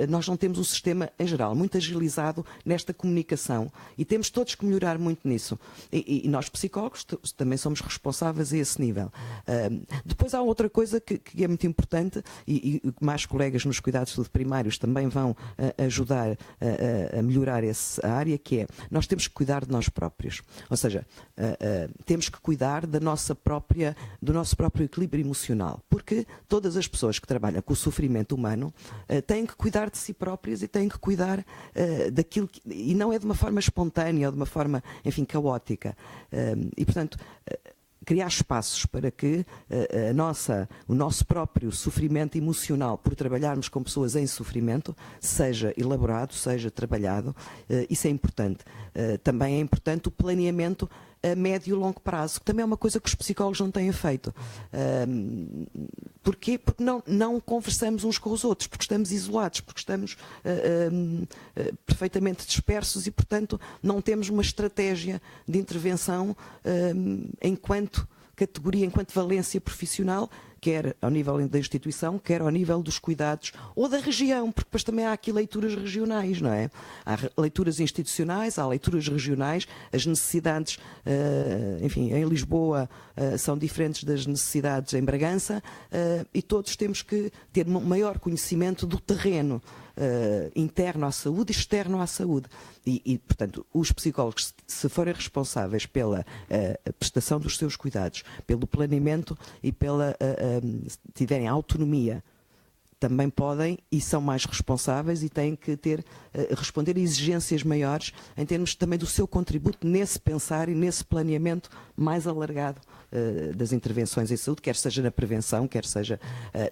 Nós não temos um sistema, em geral, muito agilizado nesta comunicação e temos todos que melhorar muito nisso. E nós, psicólogos, também somos responsáveis a esse nível. Depois há outra coisa que é muito importante e mais colegas nos cuidados de saúde primários também vão ajudar a melhorar essa área, que é, nós temos que cuidar de nós próprios. Ou seja, temos que cuidar do nosso próprio equilíbrio emocional, porque todas as pessoas que trabalham com o sofrimento humano têm que cuidar de si próprias e têm que cuidar daquilo e não é de uma forma espontânea ou de uma forma, enfim, caótica. E, portanto, criar espaços para que o nosso próprio sofrimento emocional, por trabalharmos com pessoas em sofrimento, seja elaborado, seja trabalhado. Isso é importante. Também é importante o planeamento a médio e longo prazo, que também é uma coisa que os psicólogos não têm feito. Porquê? Porque não conversamos uns com os outros, porque estamos isolados, porque estamos perfeitamente dispersos e, portanto, não temos uma estratégia de intervenção enquanto categoria, enquanto valência profissional, quer ao nível da instituição, quer ao nível dos cuidados ou da região, porque depois também há aqui leituras regionais, não é? Há leituras institucionais, há leituras regionais, as necessidades, enfim, em Lisboa são diferentes das necessidades em Bragança, e todos temos que ter um maior conhecimento do terreno interno à saúde e externo à saúde. E, portanto, os psicólogos, se forem responsáveis pela prestação dos seus cuidados, pelo planeamento e se tiverem autonomia, também podem e são mais responsáveis e têm que responder a exigências maiores em termos também do seu contributo nesse pensar e nesse planeamento mais alargado das intervenções em saúde, quer seja na prevenção, quer seja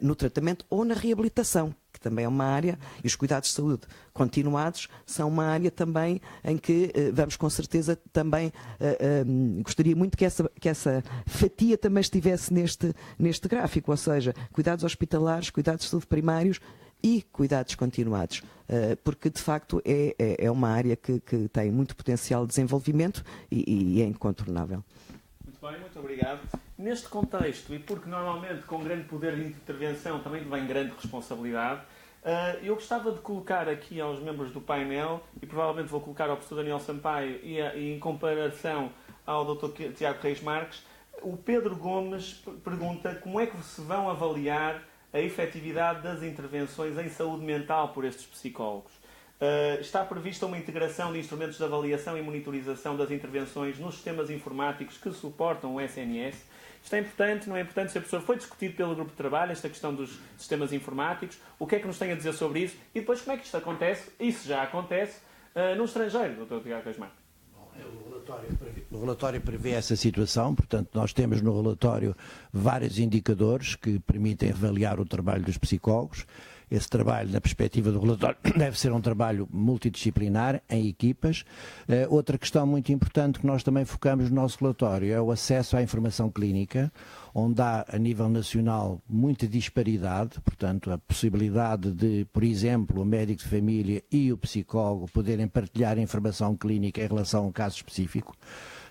no tratamento ou na reabilitação, que também é uma área, e os cuidados de saúde continuados são uma área também em que vamos com certeza também, gostaria muito que essa fatia também estivesse neste gráfico, ou seja, cuidados hospitalares, cuidados de saúde primários e cuidados continuados, porque de facto é uma área que tem muito potencial de desenvolvimento e é incontornável. Muito bem, muito obrigado. Neste contexto, e porque normalmente com grande poder de intervenção também vem grande responsabilidade, eu gostava de colocar aqui aos membros do painel, e provavelmente vou colocar ao professor Daniel Sampaio e em comparação ao Dr. Tiago Reis Marques, o Pedro Gomes pergunta como é que se vão avaliar a efetividade das intervenções em saúde mental por estes psicólogos. Está prevista uma integração de instrumentos de avaliação e monitorização das intervenções nos sistemas informáticos que suportam o SNS. Isto é importante, não é importante? Sr. Professor, foi discutido pelo grupo de trabalho esta questão dos sistemas informáticos. O que é que nos tem a dizer sobre isso? E depois, como é que isto acontece? Isso já acontece no estrangeiro, Dr. Tiago Reis Marques. O relatório prevê essa situação, portanto, nós temos no relatório vários indicadores que permitem avaliar o trabalho dos psicólogos Esse trabalho, na perspectiva do relatório, deve ser um trabalho multidisciplinar, em equipas. Outra questão muito importante que nós também focamos no nosso relatório é o acesso à informação clínica, onde há, a nível nacional, muita disparidade, portanto, a possibilidade de, por exemplo, o médico de família e o psicólogo poderem partilhar informação clínica em relação a um caso específico.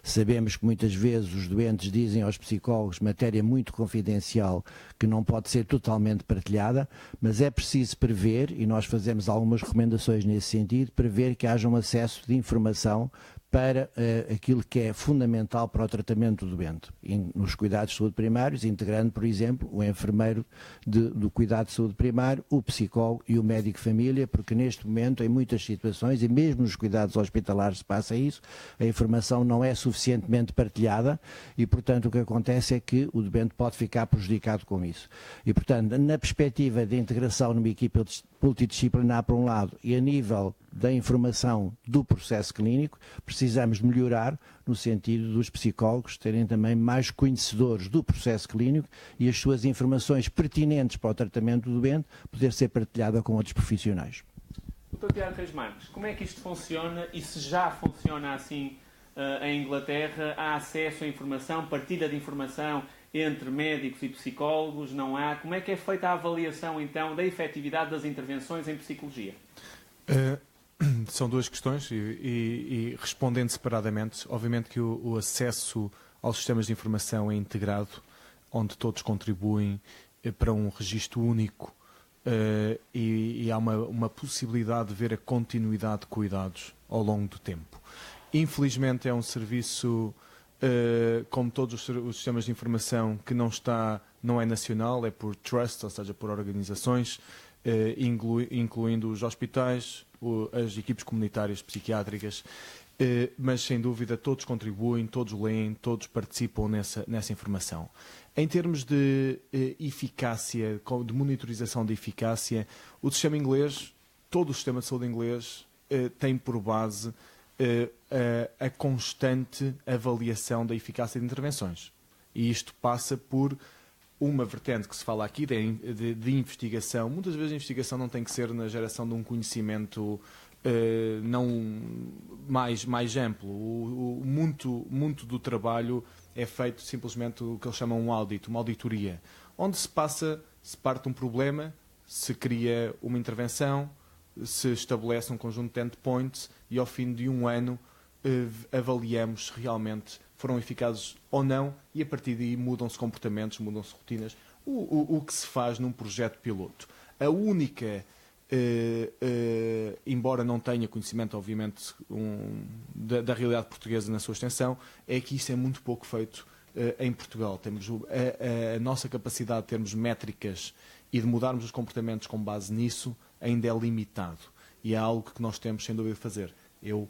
Sabemos que muitas vezes os doentes dizem aos psicólogos matéria muito confidencial que não pode ser totalmente partilhada, mas é preciso prever, e nós fazemos algumas recomendações nesse sentido, prever que haja um acesso de informação para aquilo que é fundamental para o tratamento do doente, nos cuidados de saúde primários, integrando, por exemplo, o enfermeiro do cuidado de saúde primário, o psicólogo e o médico de família, porque neste momento, em muitas situações, e mesmo nos cuidados hospitalares se passa isso, a informação não é suficientemente partilhada e, portanto, o que acontece é que o doente pode ficar prejudicado com isso. E, portanto, na perspectiva de integração numa equipa multidisciplinar, por um lado, e a nível da informação do processo clínico, precisamos melhorar no sentido dos psicólogos terem também mais conhecedores do processo clínico e as suas informações pertinentes para o tratamento do doente poder ser partilhada com outros profissionais. Dr. Tiago Reis Marques, como é que isto funciona e se já funciona assim em Inglaterra? Há acesso à informação, partilha de informação entre médicos e psicólogos? Não há? Como é que é feita a avaliação, então, da efetividade das intervenções em psicologia? São duas questões e respondendo separadamente, obviamente que o acesso aos sistemas de informação é integrado, onde todos contribuem para um registro único e há uma possibilidade de ver a continuidade de cuidados ao longo do tempo. Infelizmente é um serviço, como todos os sistemas de informação, que não é nacional, é por trust, ou seja, por organizações, incluindo os hospitais, as equipes comunitárias psiquiátricas, mas sem dúvida todos contribuem, todos leem, todos participam nessa informação. Em termos de eficácia, de monitorização de eficácia, o sistema inglês, todo o sistema de saúde inglês tem por base a constante avaliação da eficácia de intervenções. E isto passa por uma vertente que se fala aqui de investigação. Muitas vezes a investigação não tem que ser na geração de um conhecimento não mais amplo. Muito do trabalho é feito simplesmente o que eles chamam um audit, uma auditoria, onde se parte um problema, se cria uma intervenção, se estabelece um conjunto de endpoints e ao fim de um ano avaliamos se realmente foram eficazes ou não, e a partir daí mudam-se comportamentos, mudam-se rotinas. O que se faz num projeto piloto. A única, embora não tenha conhecimento, obviamente, da realidade portuguesa na sua extensão, é que isso é muito pouco feito em Portugal. Temos a nossa capacidade de termos métricas e de mudarmos os comportamentos com base nisso ainda é limitado. E é algo que nós temos, sem dúvida, de fazer. Eu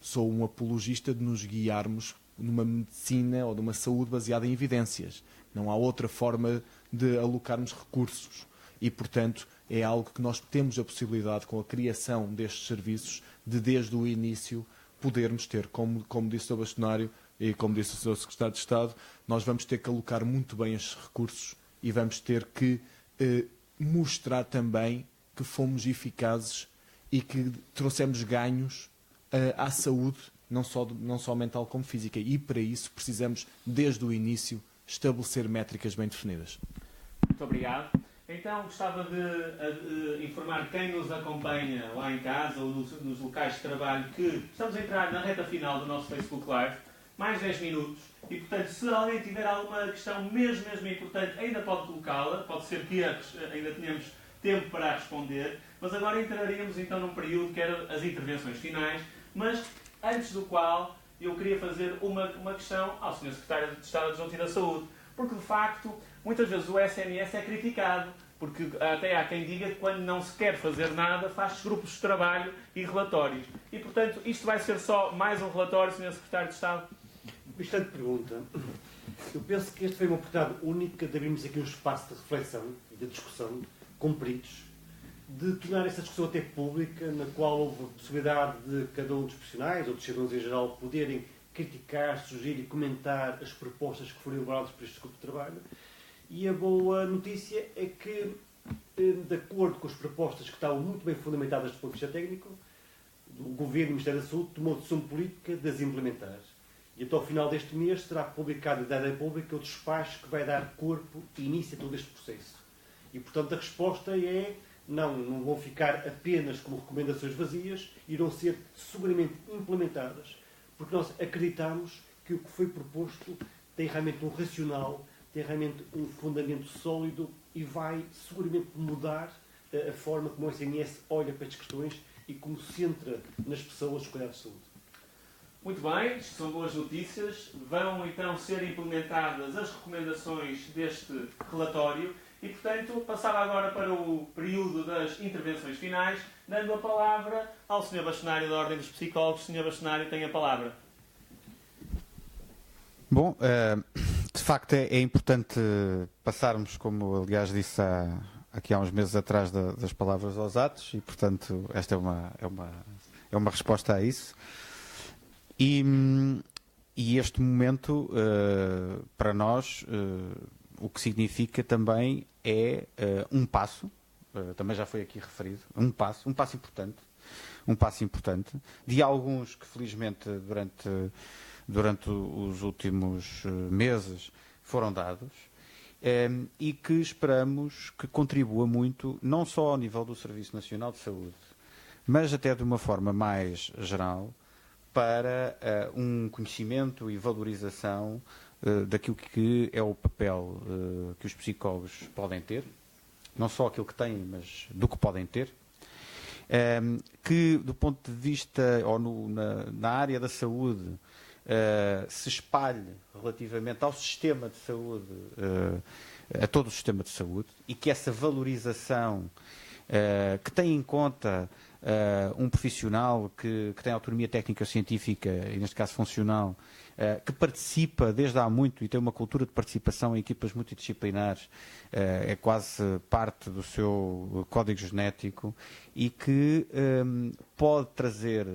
sou um apologista de nos guiarmos numa medicina ou numa saúde baseada em evidências. Não há outra forma de alocarmos recursos. E, portanto, é algo que nós temos a possibilidade, com a criação destes serviços, de desde o início podermos ter, como disse o bastonário e como disse o Sr. Secretário de Estado, nós vamos ter que alocar muito bem estes recursos e vamos ter que mostrar também que fomos eficazes e que trouxemos ganhos à saúde, não só mental como física. E para isso precisamos, desde o início, estabelecer métricas bem definidas. Muito obrigado. Então, gostava de informar quem nos acompanha lá em casa ou nos locais de trabalho que estamos a entrar na reta final do nosso Facebook Live, mais 10 minutos, e portanto, se alguém tiver alguma questão mesmo importante, ainda pode colocá-la, pode ser que ainda tenhamos tempo para responder, mas agora entraríamos então num período que era as intervenções finais, mas antes do qual eu queria fazer uma questão ao Sr. Secretário de Estado Adjunto da Saúde, porque de facto muitas vezes o SNS é criticado, porque até há quem diga que quando não se quer fazer nada faz grupos de trabalho e relatórios. E portanto isto vai ser só mais um relatório, Sr. Secretário de Estado? Bastante pergunta. Eu penso que esta foi uma oportunidade única de abrirmos aqui um espaço de reflexão e de discussão com peritos, de tornar essa discussão até pública, na qual houve a possibilidade de cada um dos profissionais, ou dos cidadãos em geral, poderem criticar, sugerir e comentar as propostas que foram elaboradas por este grupo de trabalho. E a boa notícia é que de acordo com as propostas que estavam muito bem fundamentadas do ponto de vista técnico, o Governo e o Ministério da Saúde tomou a decisão política de as implementar. E até ao final deste mês será publicado na da República o despacho que vai dar corpo e início a todo este processo. E, portanto, a resposta é não vão ficar apenas como recomendações vazias, irão ser seguramente implementadas, porque nós acreditamos que o que foi proposto tem realmente um racional, tem realmente um fundamento sólido e vai seguramente mudar a forma como o SNS olha para estas questões e como centra nas pessoas os cuidados de saúde. Muito bem, isto são boas notícias. Vão então ser implementadas as recomendações deste relatório e, portanto, passava agora para o período das intervenções finais, dando a palavra ao Sr. Bastonário da Ordem dos Psicólogos. Sr. Bastonário, tem a palavra. Bom, de facto é importante passarmos, como aliás disse aqui há uns meses atrás, das palavras aos atos e, portanto, esta é uma resposta a isso. E este momento, para nós, o que significa também é um passo, também já foi aqui referido, um passo importante, de alguns que felizmente durante os últimos meses foram dados e que esperamos que contribua muito, não só ao nível do Serviço Nacional de Saúde, mas até de uma forma mais geral, para um conhecimento e valorização daquilo que é o papel que os psicólogos podem ter, não só aquilo que têm, mas do que podem ter, que do ponto de vista, ou na área da saúde, se espalhe relativamente ao sistema de saúde, a todo o sistema de saúde, e que essa valorização que tem em conta um profissional que tem autonomia técnica-científica, e neste caso funcional, que participa desde há muito e tem uma cultura de participação em equipas multidisciplinares, é quase parte do seu código genético e que pode trazer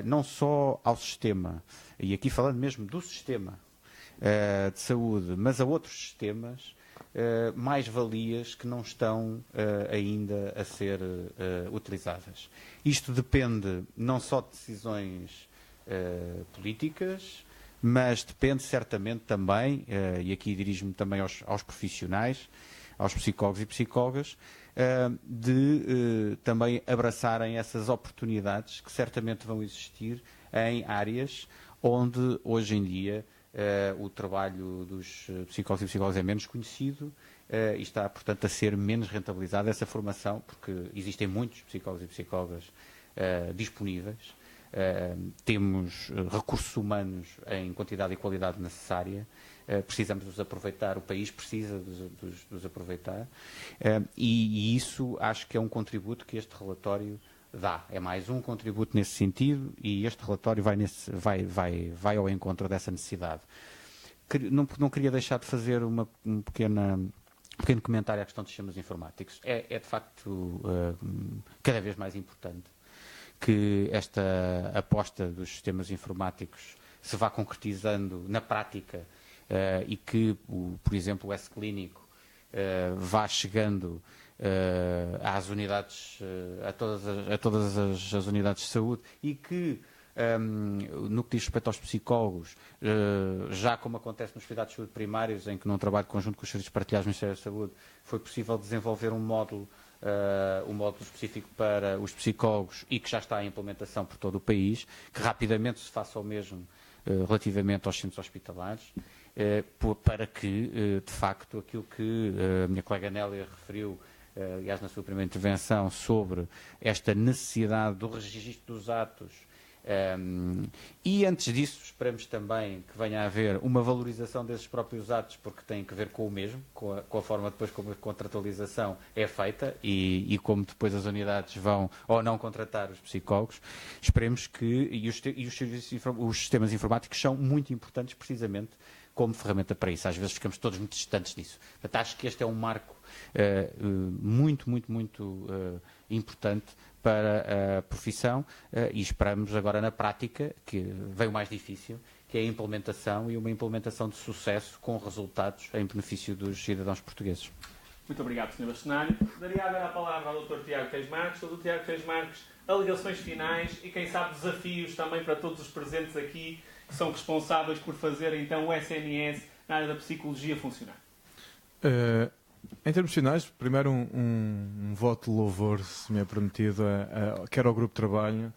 não só ao sistema, e aqui falando mesmo do sistema de saúde, mas a outros sistemas, mais-valias que não estão ainda a ser utilizadas. Isto depende não só de decisões políticas, mas depende certamente também, e aqui dirijo-me também aos profissionais, aos psicólogos e psicólogas, de também abraçarem essas oportunidades que certamente vão existir em áreas onde hoje em dia o trabalho dos psicólogos e psicólogas é menos conhecido e está, portanto, a ser menos rentabilizada essa formação, porque existem muitos psicólogos e psicólogas disponíveis, temos recursos humanos em quantidade e qualidade necessária, precisamos de os aproveitar, o país precisa de os aproveitar, e isso acho que é um contributo que este relatório dá. É mais um contributo nesse sentido e este relatório vai ao encontro dessa necessidade. Não queria deixar de fazer um pequeno comentário à questão dos sistemas informáticos. É de facto cada vez mais importante que esta aposta dos sistemas informáticos se vá concretizando na prática e que, por exemplo, o S-Clínico vá chegando às unidades, a todas as unidades de saúde e que, no que diz respeito aos psicólogos, já como acontece nos cuidados de saúde primários, em que num trabalho conjunto com os serviços partilhados do Ministério da Saúde foi possível desenvolver um módulo específico para os psicólogos e que já está em implementação por todo o país, que rapidamente se faça o mesmo relativamente aos centros hospitalares, para que, de facto, aquilo que a minha colega Nélia referiu, aliás, na sua primeira intervenção, sobre esta necessidade do registro dos atos, e antes disso esperamos também que venha a haver uma valorização desses próprios atos, porque tem que ver com o mesmo, com a forma depois como a contratualização é feita e como depois as unidades vão ou não contratar os psicólogos. Esperemos que, os sistemas informáticos são muito importantes precisamente como ferramenta para isso. Às vezes ficamos todos muito distantes disso. Portanto, acho que este é um marco muito importante para a profissão e esperamos agora na prática, que vem o mais difícil, que é a implementação e uma implementação de sucesso com resultados em benefício dos cidadãos portugueses. Muito obrigado, Sr. Bastonário. Daria agora a palavra ao Dr. Tiago Reis Marques. Dr. Tiago Reis Marques, alegações finais e, quem sabe, desafios também para todos os presentes aqui que são responsáveis por fazer, então, o SNS na área da psicologia funcionar. Em termos finais, primeiro um voto de louvor, se me é permitido, quer ao Grupo de Trabalho,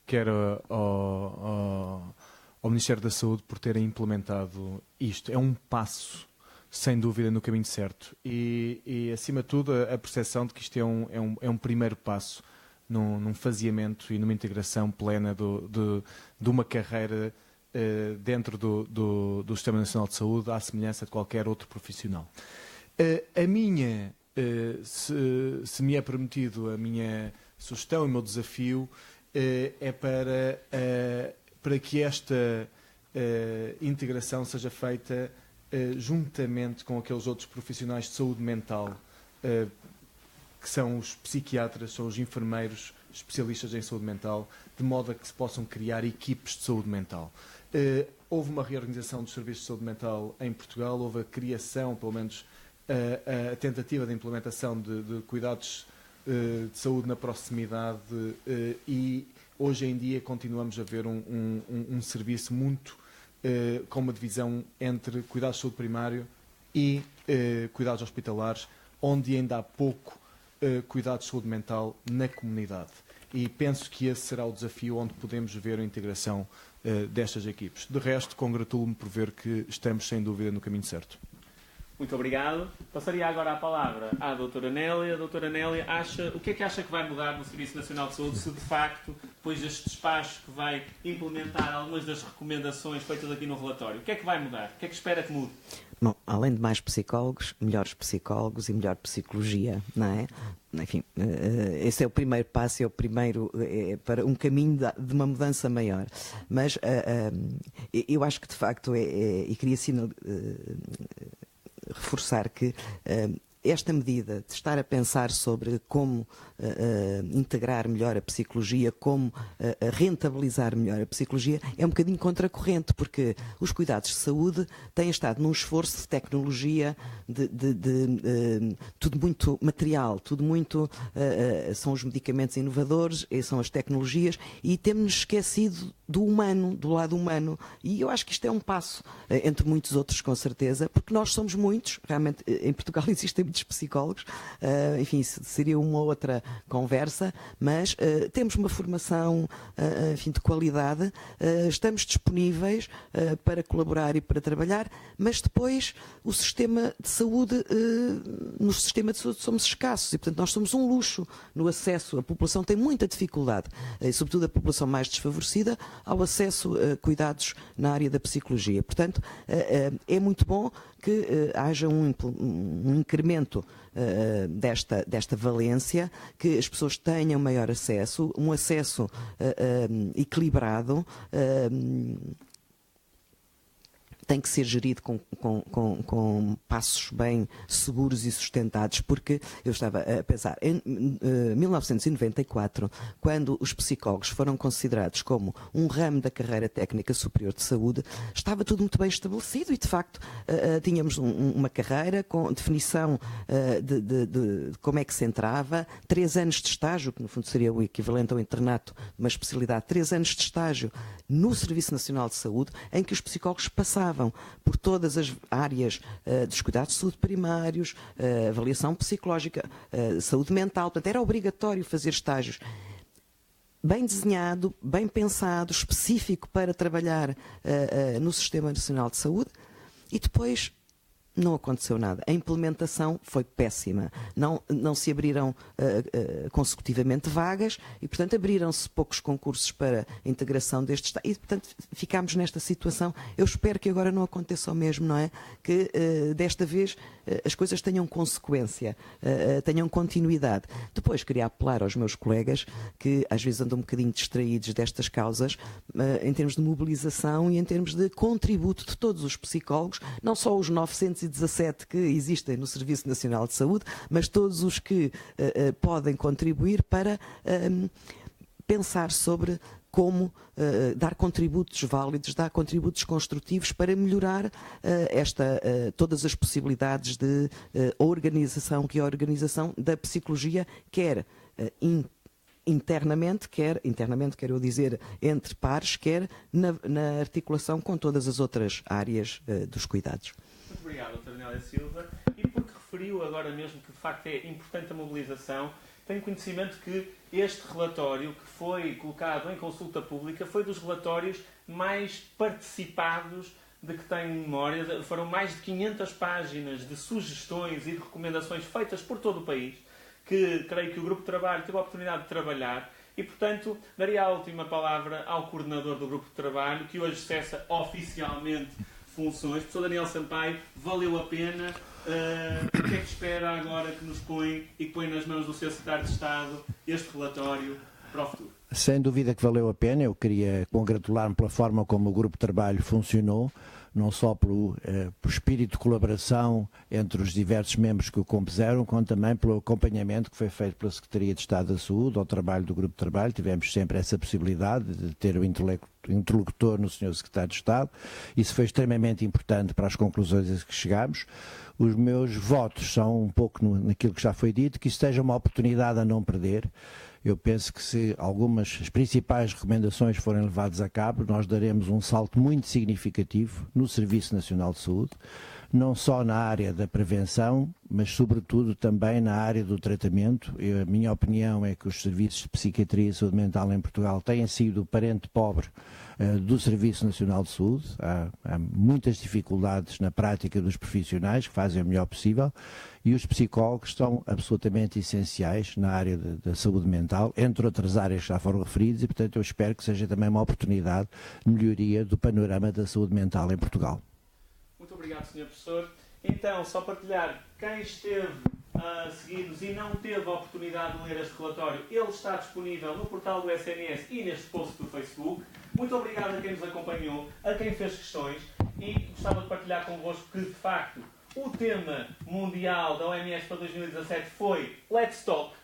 quer ao Ministério da Saúde por terem implementado isto. É um passo, sem dúvida, no caminho certo. E acima de tudo, a percepção de que isto é um primeiro passo num faseamento e numa integração plena de uma carreira dentro do Sistema Nacional de Saúde, à semelhança de qualquer outro profissional. A minha, se me é permitido, a minha sugestão e o meu desafio é para que esta integração seja feita juntamente com aqueles outros profissionais de saúde mental, que são os psiquiatras, são os enfermeiros especialistas em saúde mental, de modo a que se possam criar equipes de saúde mental. Houve uma reorganização dos serviços de saúde mental em Portugal, houve a criação, pelo menos a tentativa de implementação de cuidados de saúde na proximidade e hoje em dia continuamos a ver um serviço muito com uma divisão entre cuidados de saúde primário e cuidados hospitalares, onde ainda há pouco cuidados de saúde mental na comunidade. E penso que esse será o desafio onde podemos ver a integração destas equipes. De resto, congratulo-me por ver que estamos, sem dúvida, no caminho certo. Muito obrigado. Passaria agora a palavra à doutora Nélia. A doutora Nélia, o que é que acha que vai mudar no Serviço Nacional de Saúde se, de facto, depois deste despacho que vai implementar algumas das recomendações feitas aqui no relatório, o que é que vai mudar? O que é que espera que mude? Bom, além de mais psicólogos, melhores psicólogos e melhor psicologia, não é? Enfim, esse é o primeiro passo, é o primeiro para um caminho de uma mudança maior. Mas eu acho que, de facto, e queria reforçar que esta medida de estar a pensar sobre como integrar melhor a psicologia, como rentabilizar melhor a psicologia, é um bocadinho contracorrente, porque os cuidados de saúde têm estado num esforço de tecnologia, tudo muito material, tudo muito... são os medicamentos inovadores, são as tecnologias, e temos-nos esquecido do humano, do lado humano. E eu acho que isto é um passo, entre muitos outros, com certeza, porque nós somos muitos, realmente em Portugal existem muitos psicólogos, enfim, isso seria uma outra conversa, mas temos uma formação, enfim, de qualidade, estamos disponíveis para colaborar e para trabalhar, mas depois o sistema de saúde, no sistema de saúde somos escassos e, portanto, nós somos um luxo no acesso. A população tem muita dificuldade, e sobretudo a população mais desfavorecida, ao acesso a cuidados na área da psicologia. Portanto, é muito bom que haja um incremento desta valência, que as pessoas tenham maior acesso, um acesso equilibrado, tem que ser gerido com passos bem seguros e sustentados, porque eu estava a pensar, em 1994, quando os psicólogos foram considerados como um ramo da carreira técnica superior de saúde, estava tudo muito bem estabelecido e, de facto, tínhamos uma carreira com definição de como é que se entrava, 3 anos de estágio, que no fundo seria o equivalente ao internato de uma especialidade, 3 anos de estágio no Serviço Nacional de Saúde, em que os psicólogos passavam por todas as áreas dos cuidados de saúde primários, avaliação psicológica, saúde mental. Portanto, era obrigatório fazer estágios bem desenhado, bem pensado, específico para trabalhar no Sistema Nacional de Saúde, e depois não aconteceu nada. A implementação foi péssima. Não se abriram consecutivamente vagas e, portanto, abriram-se poucos concursos para a integração destes Estados. E, portanto, ficámos nesta situação. Eu espero que agora não aconteça o mesmo, não é? Que desta vez as coisas tenham consequência, tenham continuidade. Depois, queria apelar aos meus colegas que às vezes andam um bocadinho distraídos destas causas, em termos de mobilização e em termos de contributo de todos os psicólogos, não só os 917 que existem no Serviço Nacional de Saúde, mas todos os que podem contribuir para pensar sobre como dar contributos válidos, dar contributos construtivos para melhorar todas as possibilidades de organização, que é a organização da psicologia, quer internamente, quer eu dizer, entre pares, quer na articulação com todas as outras áreas dos cuidados. Muito obrigado, Dr. Nélia Silva. E porque referiu agora mesmo que de facto é importante a mobilização, tenho conhecimento que este relatório, que foi colocado em consulta pública, foi dos relatórios mais participados de que tenho memória. Foram mais de 500 páginas de sugestões e de recomendações feitas por todo o país, que creio que o Grupo de Trabalho teve a oportunidade de trabalhar e, portanto, daria a última palavra ao coordenador do Grupo de Trabalho, que hoje cessa oficialmente funções. Professor Daniel Sampaio, valeu a pena. O que é que espera agora que nos põe e que põe nas mãos do seu secretário de Estado este relatório para o futuro? Sem dúvida que valeu a pena. Eu queria congratular-me pela forma como o grupo de trabalho funcionou, não só pelo espírito de colaboração entre os diversos membros que o compuseram, como também pelo acompanhamento que foi feito pela Secretaria de Estado da Saúde ao trabalho do grupo de trabalho. Tivemos sempre essa possibilidade de ter o interlocutor no Sr. Secretário de Estado. Isso foi extremamente importante para as conclusões a que chegámos. Os meus votos são um pouco naquilo que já foi dito, que isto seja uma oportunidade a não perder. Eu penso que se as principais recomendações forem levadas a cabo, nós daremos um salto muito significativo no Serviço Nacional de Saúde, não só na área da prevenção, mas sobretudo também na área do tratamento. A minha opinião é que os serviços de psiquiatria e saúde mental em Portugal têm sido o parente pobre do Serviço Nacional de Saúde. Há muitas dificuldades na prática dos profissionais que fazem o melhor possível e os psicólogos são absolutamente essenciais na área da saúde mental, entre outras áreas que já foram referidas, e portanto eu espero que seja também uma oportunidade de melhoria do panorama da saúde mental em Portugal. Muito obrigado, Sr. Professor. Então, só partilhar, quem esteve a seguir-nos e não teve a oportunidade de ler este relatório, ele está disponível no portal do SNS e neste post do Facebook. Muito obrigado a quem nos acompanhou, a quem fez questões, e gostava de partilhar convosco que, de facto, o tema mundial da OMS para 2017 foi Let's Talk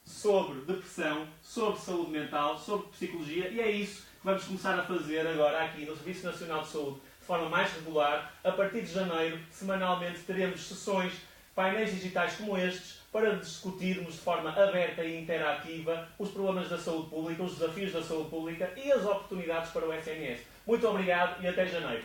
sobre depressão, sobre saúde mental, sobre psicologia, e é isso que vamos começar a fazer agora aqui no Serviço Nacional de Saúde de forma mais regular. A partir de janeiro, semanalmente, teremos sessões, painéis digitais como estes, para discutirmos de forma aberta e interativa os problemas da saúde pública, os desafios da saúde pública e as oportunidades para o SNS. Muito obrigado e até janeiro.